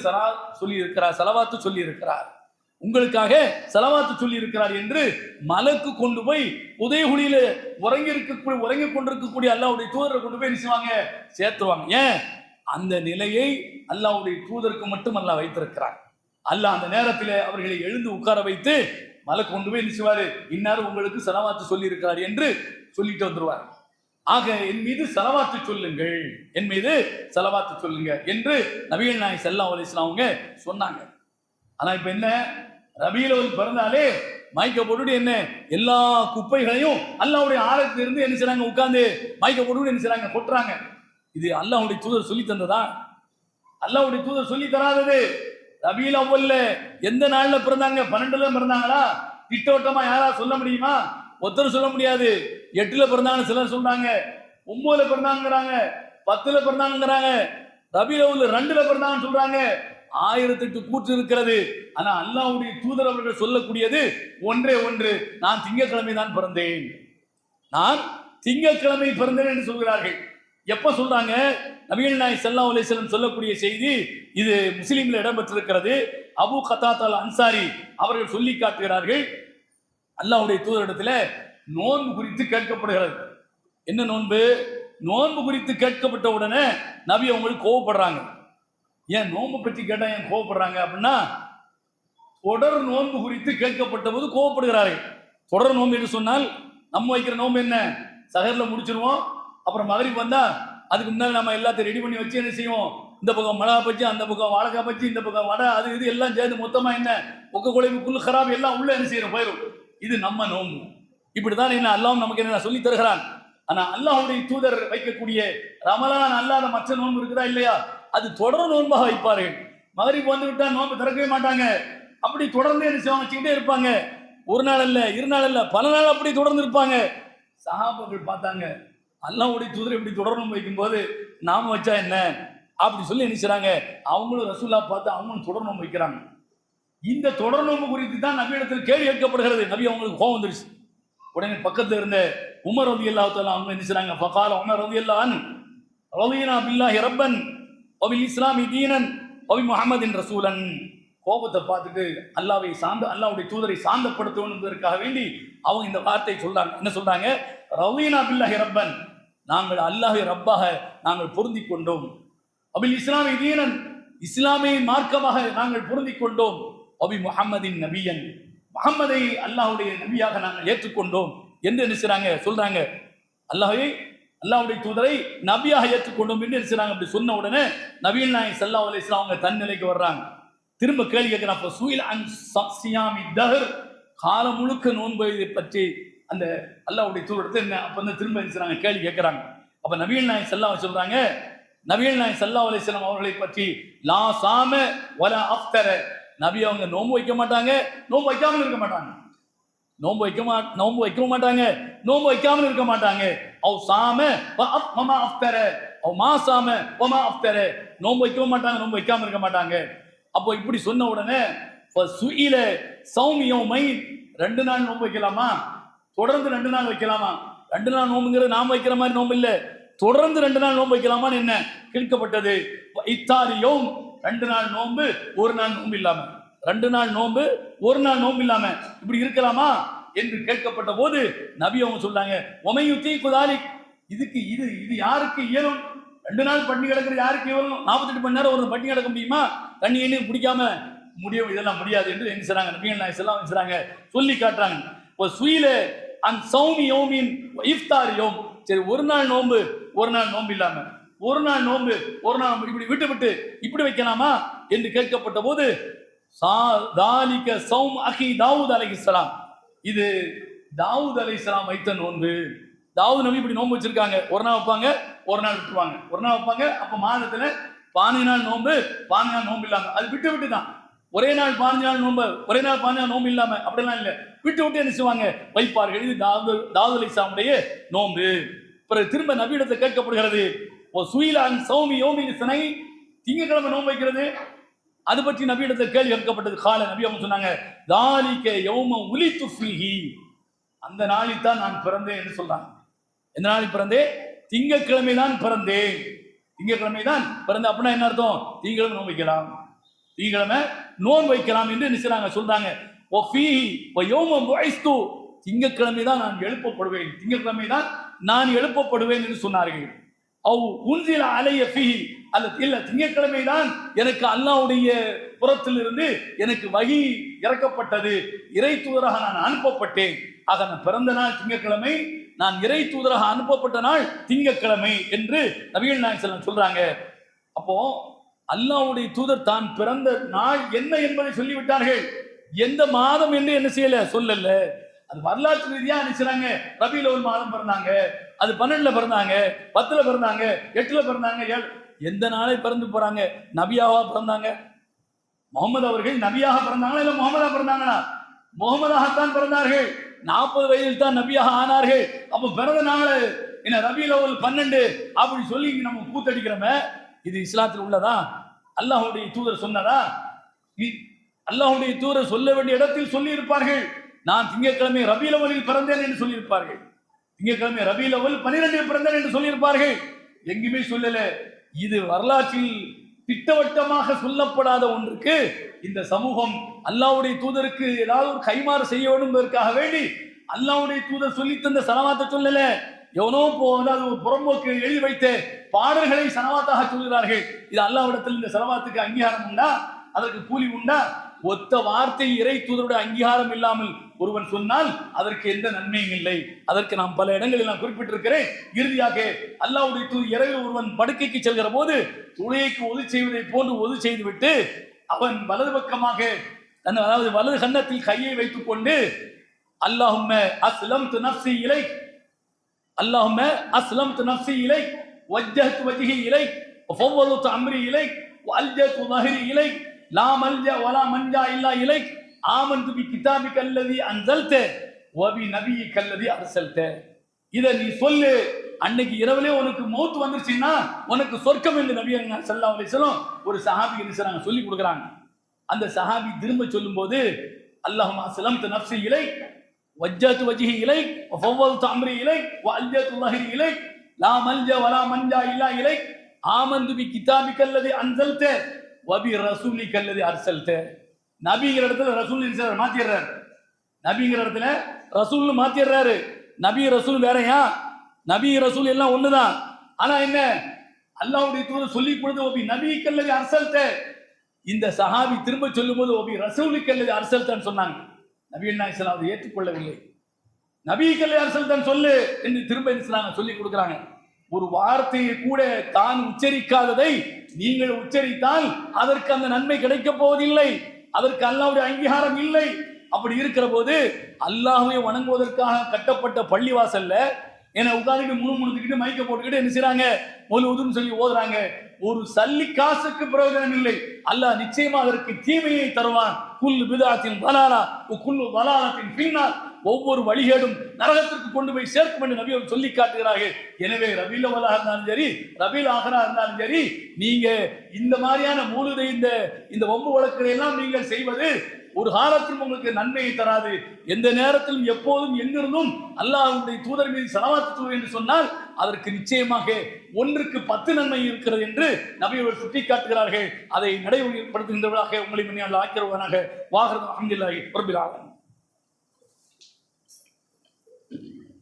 சொல்லி இருக்கிறார், ஸலவாத்து சொல்லி இருக்கிறார், உங்களுக்காக ஸலவாத்து சொல்லி இருக்கிறார் என்று மலக்கு கொண்டு போய் புதைகுழியில உறங்கி கொண்டிருக்கக்கூடிய அல்லாஹ்வுடைய தூதரை கொண்டு போய் நினைச்சுவாங்க, சேர்த்துருவாங்க. ஏன்? அந்த நிலையை அல்லாஹ்வுடைய தூதருக்கு மட்டும் அல்லாஹ் வைத்திருக்கிறார். அல்லாஹ் அந்த நேரத்தில் அவர்களை எழுந்து உட்கார வைத்து மலக்கு கொண்டு போய் நினைச்சுவாரு, இன்னாரு உங்களுக்கு சலவாத்து சொல்லி இருக்கிறார் என்று சொல்லிட்டு வந்துருவார். ஆக என் மீது சலவாத்து சொல்லுங்கள், என் மீது சலவாத்து சொல்லுங்க என்று நபிகள் நாயகம் ஸல்லல்லாஹு அலைஹி வஸல்லம் அவங்க சொன்னாங்க. ஆனா இப்ப என்ன, ரபீஉல் அவ்வல் பிறந்தாலே மைக்க போட்டுட்டு என்ன எல்லா குப்பைகளையும் அல்லாஹ்வுடைய ஆலயத்துல இருந்து என்ன செய்றாங்க, உட்கார்ந்து மைக்க போட்டுட்டு என்ன செய்றாங்க, கொட்டுறாங்க. இது அல்லாஹ்வுடைய தூதர் சொல்லி தந்ததா? அல்லாஹ்வுடைய தூதர் சொல்லி தராதது. ரபீஉல் அவ்வல்ல எந்த நாள்ல பிறந்தாங்க? 12ல பிறந்தாங்களா? திட்டவட்டமா யாரா சொல்ல முடியுமா? ஒருத்தர் சொல்ல முடியாது. 8ல பிறந்தாங்க சிலர் சொல்றாங்க, 9ல பிறந்தாங்கிறாங்க, 10ல பிறந்தாங்கிறாங்க, ரபீஉல் அவ்வல் 2ல பிறந்தாங்கன்னு சொல்றாங்க. 1008 கூற்று இருக்கிறது. ஆனா அல்லாஹ்வுடைய தூதர் அவர்கள் சொல்லக்கூடியது ஒன்றே ஒன்று, நான் திங்கட்கிழமை தான் பிறந்தேன், நான் திங்கட்கிழமை பிறந்தேன் என்று சொல்கிறார்கள். எப்ப சொல்றாங்க? நபிகள் நாயகம் ஸல்லல்லாஹு அலைஹி வஸல்லம் சொல்லக்கூடிய செய்தி இது முஸ்லிம்ல இடம்பெற்றிருக்கிறது. அபூ கதாதா அல் அன்சாரி அவர்கள் சொல்லி காட்டுகிறார்கள், அல்லாஹ்வுடைய தூதரிடத்துல நோன்பு குறித்து கேட்கப்படுகிறது. என்ன நோன்பு? நோன்பு குறித்து கேட்கப்பட்ட உடனே நபி அவங்களுக்கு கோவப்படுறாங்க. ஏன் நோன்பு பற்றி கேட்டா ஏன் கோவப்படுறாங்க அப்படின்னா, தொடர் நோன்பு குறித்து கேட்கப்பட்ட போது கோவப்படுகிறார்கள். தொடர் நோன்பு என்று சொன்னால் நம்ம வைக்கிற நோன்பு என்ன, சஹர்ல முடிச்சிருவோம், அப்புறம் மகரிப் வந்தா அதுக்கு முன்னாடி நம்ம எல்லாத்தையும் ரெடி பண்ணி வச்சு என்ன செய்வோம், இந்த பக்கம் மிளகா பச்சி, அந்த பக்கம் வாழைக்காய் பச்சி, இந்த பக்கம் வடை, அது இது எல்லாம் சேர்ந்து மொத்தமா என்ன ஒக்க குழைவு குள்ளு கராப் எல்லாம் உள்ள என்ன செய்யறோம், போயிடும். இது நம்ம நோன்பு. இப்படிதான் என்ன அல்லாஹ் நமக்கு என்ன சொல்லி தருகிறான். ஆனா அல்லாஹ்வுடைய தூதர் வைக்கக்கூடிய ரமலான் அல்லாத மற்ற நோன்பு இருக்குதா இல்லையா, அது தொடர் நோன்பாக வைப்பார்கள். மகரிப் வந்து விட்டா நோன்பு திறக்கவே மாட்டாங்க. அப்படி தொடர்ந்து என்ன செய்வாங்க, வச்சுக்கிட்டே இருப்பாங்க. ஒரு நாள் அல்ல, இரு நாள் அல்ல, பல நாள் அப்படி தொடர்ந்து இருப்பாங்க. சஹாபாக்கள் பார்த்தாங்க, அல்லாஹ்வுடைய தூதர் இப்படி தொடர் நோன்பு வைக்கும் போது நாம வச்சா என்ன அப்படி சொல்லி நினைச்சாங்க. அவங்களும் ரசூலுல்லாஹ் பார்த்து அவங்களும் தொடர் நோன்பு வைக்கிறாங்க. இந்த தொடர் நோன்பு குறித்து தான் நபி இடத்தில் கேள்வி கேட்கப்படுகிறது. நபி அவங்களுக்கு கோபம் வந்துருச்சு. உடனே பக்கத்துல இருந்த உமர் ரலியல்லாஹு தஆலா அவங்க நினைச்சாங்க, ஃபகால உமர் ரலியல்லாஹு அன்ஹு ரலினா பில்லாஹி ரப்பன் வபில் இஸ்லாமி தீனன் வபி முஹம்மதின் ரசூலன். கோபத்தை பார்த்துட்டு அல்லாஹ்வை சார்ந்து அல்லாஹ்வுடைய தூதரை சாந்தப்படுத்தணும் என்பதற்காக வேண்டி அவங்க இந்த வார்த்தை சொல்றாங்க. என்ன சொல்றாங்க? ரலினா பில்லாஹி ரப்பன், நாங்கள் அல்லாஹ்வை ரப்பாக நாங்கள் பொருந்திக் கொண்டோம். வபில் இஸ்லாமி தீனன், இஸ்லாமை மார்க்கமாக நாங்கள் பொருந்திக் கொண்டோம். வபி முஹம்மதின் நபியன், முஹம்மதை அல்லாஹ்வுடைய நபியாக நாங்கள் ஏற்றுக்கொண்டோம் என்று நினைச்சாங்க, சொல்றாங்க. அல்லாஹ்வுடைய தூதரை நபியாக ஏற்றுக்கொண்டோம் என்று நினைச்சாங்க. அப்படி சொன்ன உடனே நபிகள் நாயகம் ஸல்லல்லாஹு அலைஹி வஸல்லம் அவங்க தன் நிலைக்கு வர்றாங்க. திரும்ப கேள்வி கேட்கிறாங்க, சுயில் அன் சியாமி தஹர், காலம் முழுக்க நோன்பை பற்றி அந்த அல்லாஹ்வுடைய தூதர் என்ன அப்ப வந்து திரும்ப நினைச்சாங்க, கேள்வி கேட்கிறாங்க. அப்ப நபிகள் நாயகம் ஸல்லல்லாஹு அலைஹி சொல்றாங்க, நபிகள் நாயகம் ஸல்லல்லாஹு அலைஹி வஸல்லம் அவர்களை பற்றி லா சாம வலா அஃப்தர, நபி அவங்க நோன்பு வைக்க மாட்டாங்க, நோன்பு வைக்காமல் இருக்க மாட்டாங்க. நோன்பு வைக்கவும் மாட்டாங்க, நோன்பு வைக்காமல் இருக்க மாட்டாங்க. அவ் சாம வமா அஃப்தர, அவ் மா சாம வமா அஃப்தர, நோன்பு வைக்கவும் மாட்டாங்க, நோன்பு வைக்காமல் இருக்க மாட்டாங்க. அப்போ இப்படி சொன்ன உடனே சுயில சௌமியௌமை, 2 நாள் நோன்பு வைக்கலாமா, தொடர்ந்து 2 நாள் வைக்கலாமா? 2 நாள் நோன்புங்கிறது நாம வைக்கிற மாதிரி நோன்பு இல்ல, தொடர்ந்து 2 நாள் நோன்பு வைக்கலாமான்னு என்ன கேட்கப்பட்டது. இத்தாரியோம், 2 நாள் நோன்பு 1 நாள் நோன்பு இல்லாம, 2 நாள் நோன்பு 1 நாள் நோன்பு இல்லாம இப்படி இருக்கலாமா என்று கேட்கப்பட்ட போது நபி அவங்க சொல்றாங்க, ஒமையுத்தி குதாலிக், இதுக்கு இது இது யாருக்கு இயலும்? 2 நாள் பட்டினி கிடக்கிறது யாருக்கு இயலும்? 48 மணி நேரம் ஒரு பட்டினி கிடக்க முடியுமா? தண்ணி எண்ணி குடிக்காம முடியும், இதெல்லாம் முடியாது என்று என்ன செய்றாங்க, நபிகள் நாயகம் ஸல்லல்லாஹு அலைஹி வஸல்லம் சொல்லி காட்டுறாங்க. ஒரு சுயில அன் சௌமி யௌமின் இஃப்தார் யௌம், சரி 1 நாள் நோன்பு 1 நாள் நோன்பு இல்லாம, 1 நாள் நோன்பு 1 நாள் இப்படி விட்டு இப்படி வைக்கலாமா என்று கேட்கப்பட்ட போது தாலிக சௌம் அகி தாவூத் அலைஹிஸ்ஸலாம், இது தாவூத் அலைஹிஸ்ஸலாம் வைத்த நோன்பு. தாவூத் நபி இப்படி நோன்பு வச்சிருக்காங்க, 1 நாள் வைப்பாங்க 1 நாள் விட்டுருவாங்க, 1 நாள் வைப்பாங்க. அப்ப மாதத்துல 15 நாள் நோன்பு 15 நாள் நோன்பு இல்லாம, அது விட்டு தான். ஒரே நாள் 15 நாள் நோன்பு, ஒரே நாள் 15 நாள் நோன்பு இல்லாம அப்படிலாம் இல்லை, விட்டு என்ன செய்வாங்க, வைப்பார்கள். இது தாவூத் அலைஹிஸ்ஸலாமுடைய நோன்பு. பிறகு திரும்ப நபியிடத்தை கேட்கப்படுகிறது, ஓ சுயிலான் சௌமி யோமின் சனை, திங்கக்கிழமை நோன்பு வைக்கிறது அது பற்றி நபியிடத்தை கேள்வி கேட்கப்பட்டது. கால நபி அவங்க சொன்னாங்க, தாலிக யௌம உலிது ஃபீஹி, அந்த நாளில் தான் நான் பிறந்தேன் என்று சொல்றாங்க. எந்த நாளில் பிறந்தேன்? திங்கக்கிழமை தான் பிறந்தேன், திங்கக்கிழமை தான் பிறந்த. அப்படின்னா என்ன அர்த்தம்? திங்கக்கிழமை நோன்பு வைக்கலாம், திங்கக்கிழமை நோன்பு வைக்கலாம் என்று நினைச்சாங்க, சொல்றாங்க. ஓ ஃபீஹி வ யௌம புஇஸ்து, திங்கக்கிழமை தான் நான் எழுப்பப்படுவேன், திங்கக்கிழமை தான் நான் எழுப்பப்படுவேன் என்று சொன்னார்கள். அவ் உன்சில அலைய ஃபீஹி, இல்ல திங்கட்கிழமை தான் எனக்கு அல்லாஹ்வுடைய புறத்திலிருந்து எனக்கு வஹி இறக்கப்பட்டது, இறை தூதராக நான் அனுப்பப்பட்டேன். ஆக நான் பிறந்த நாள் திங்கட்கிழமை, நான் இறை தூதராக அனுப்பப்பட்ட நாள் திங்கட்கிழமை என்று நபிகள் நாயகம் ஸல்லல்லாஹு அலைஹி வஸல்லம் சொல்றாங்க. அப்போ அல்லாஹ்வுடைய தூதர் தான் பிறந்த நாள் என்ன என்பதை சொல்லிவிட்டார்கள். எந்த மாதம் என்று என்ன செய்யல, சொல்லல. அது வரலாற்று ரீதியா நினைச்சாங்க. ரபியுல் அவ்வல் மாதம் பிறந்தாங்க, அது 12ல பிறந்தாங்க, 10ல பிறந்தாங்க, 8ல பிறந்தாங்க, 7 எந்த நாளை பிறந்து போறாங்க? நபியாவா பிறந்தாங்க? முகமது அவர்கள் நபியாக பிறந்தாங்களா இல்ல முகமதா பிறந்தாங்களா? முகமதாகத்தான் பிறந்தார்கள். 40 வயதில் தான் நபியாக ஆனார்கள். அப்ப பிறந்த நாள் என்ன ரபியுல் அவ்வல் 12 அப்படி சொல்லி நம்ம கூத்தடிக்கிறோமே, இது இஸ்லாத்தில் உள்ளதா? அல்லாஹ்வுடைய தூதர் சொன்னதா? அல்லாஹ்வுடைய தூதர் சொல்ல வேண்டிய இடத்தில் சொல்லி இருப்பார்கள். நான் திங்கட்கிழமை ரபியுல் அவ்வலில் பிறந்தேன் என்று சொல்லி இருப்பார்கள். திங்கட்கிழமை ரபியுல் அவ்வல் 12 பிறந்தேன் என்று சொல்லி இருப்பார்கள். எங்குமே சொல்லல. இது வரலாற்றில் திட்டவட்டமாக சொல்லப்படாத ஒன்றுக்கு இந்த சமூகம் அல்லாஹ்வுடைய தூதருக்கு ஏதாவது ஒரு கைமாறு செய்ய வேண்டும் என்பதற்காக வேண்டி அல்லாஹ்வுடைய தூதர் சொல்லி தந்த சலவாத்தை சொல்லல. எவனோ போது ஒரு புறம்போக்கு எழுதி வைத்த பாடல்களை சலவாத்தாக சொல்கிறார்கள். இது அல்லாஹ்விடத்தில் இந்த சலவாத்துக்கு அங்கீகாரம் உண்டா? அதற்கு கூலி உண்டா? ஒத்த வார்த்தை இறை தூதருடைய அங்கீகாரம் இல்லாமல் ஒருவன் சொன்னால் அதற்கு எந்த நன்மையும் இல்லை. அதற்கு நாம் பல இடங்களில் நான் குறிப்பிட்டிருக்கிறேன். இறுதியாக அல்லாஹ்வுடைய தூதர் இரவில் ஒருவன் படுக்கைக்கு செல்கிற போது தொழுகைக்கு ஒது செய்வதை போன்று ஒது செய்துவிட்டு அவன் வலது பக்கமாக அதாவது வலது கன்னத்தில் கையை வைத்துக் கொண்டு அல்லாஹும்ம அஸ்லம்து நஃப்ஸி இலைக், அல்லாஹும்ம அஸ்லம்து நஃப்ஸி இலைக், வஜ்ஜஹ்து வஜ்ஹி இலைக், வஃவல்து அம்ரி இலைக், வஅல்ஜது ظஹரி இலைக், லா மல்ஜா வலா மன்ஜா இல்லா இலைக், ஆமன்து பி கிதாபிக அல்லதி அன்ஸல்த வ பி நபியிக அல்லதி அர்ஸல்த. இத நீ சொல்லு. அன்னைக்கு இரவிலே உனக்கு மௌத் வந்துருச்சுன்னா உனக்கு சொர்க்கம் என்று நபி ஸல்லல்லாஹு அலைஹி வஸல்லம் ஒரு சஹாபி என்ன சொல்லி கொடுக்குறாங்க. அந்த சஹாபி திரும்ப சொல்லும்போது அல்லாஹும்ம அஸ்லம்து நஃப்ஸி இலைக், வஜ்ஜஹ்து வஜ்ஹி இலைக், வஃவல்து அம்ரி இலைக், வஅல்ஜது ظஹரி இலைக், லா மல்ஜா வலா மன்ஜா இல்லா இலைக், ஆமன்து பி கிதாபிக அல்லதி அன்ஸல்த வபி ரசூலிக அல்லதி அர்ஸல்த. நபிங்கிற இடத்துல ரசூல் மாத்திடுறாரு. நபிங்கிற இடத்துல ரசூல்னு மாத்திடுறாரு. நபி ரசூல் வேறயா? நபி ரசூல் எல்லாம் ஒண்ணுதான். ஆனா என்ன, அல்லாஹ்வுடைய தூதர் சொல்லி கொடுத்து ஒபி நபிக அல்லதி அர்ஸல்த. இந்த சஹாபி திரும்ப சொல்லும்போது ஒபி ரசூலிக அல்லதி அர்ஸல்தன்னு சொன்னாங்க. நபிகள் நாயகம் ஸல்லல்லாஹு அலைஹி வஸல்லம் ஏற்றுக்கொள்ளவில்லை. நபிக அல்லதி அர்ஸல்தன்னு சொல்லு என்று திரும்ப என்ன சொல்லி கொடுக்குறாங்க. ஒரு வார்த்தையை கூட தான் உச்சரிக்காததை நீங்கள் உச்சரித்தால் அதற்கு அந்த நன்மை கிடைக்க போவதில்லை. அதற்கு அல்லாஹ்வுடைய அங்கீகாரம் இல்லை. அப்படி இருக்கிற போது அல்லாஹ்வை வணங்குவதற்காக கட்டப்பட்ட பள்ளிவாசல்ல என்ன உட்கார்ந்து முணுமுணுத்துக்கிட்டு மைக்க போட்டுக்கிட்டு என்ன செய்றாங்க, மௌலூதுன்னு சொல்லி ஓதுறாங்க. ஒரு சல்லி காசுக்கு பிரயோஜனம் இல்லை. அல்லாஹ் நிச்சயமா அதற்கு தீமையை தருவான். குல்லு பித்அத்தின் ضلاலா வ குல்லு ضلالத்தின் ஃபின்னார். ஒவ்வொரு வழிகேடும் நரகத்திற்கு கொண்டு போய் சேர்க்கும் என்று நபி அவர்கள் சொல்லி காட்டுகிறார்கள். எனவே ரபியுல் அவ்வலாக இருந்தாலும் சரி, ரபியுல் ஆஹிரா இருந்தாலும் சரி, நீங்க இந்த மாதிரியான மூலுதை இந்த வம்பு வழக்குகளை எல்லாம் நீங்கள் செய்வது ஒரு காலத்திலும் உங்களுக்கு நன்மையை தராது. எந்த நேரத்திலும் எப்போதும் எங்கிருந்தும் அல்லாஹ்வுடைய தூதர் மீது ஸலவாத் சொல்வது என்று சொன்னால் அதற்கு நிச்சயமாக 1க்கு 10 நன்மை இருக்கிறது என்று நபி அவர்கள் சுட்டி காட்டுகிறார்கள். அதை நடைமுறைப்படுத்துகின்றவர்களாக உங்களை முன்னே அல்லாஹ் ஆக்கிரவானாக. வாஹிரு அல்ஹம்துலில்லாஹி ரப்பில் ஆலமீன்.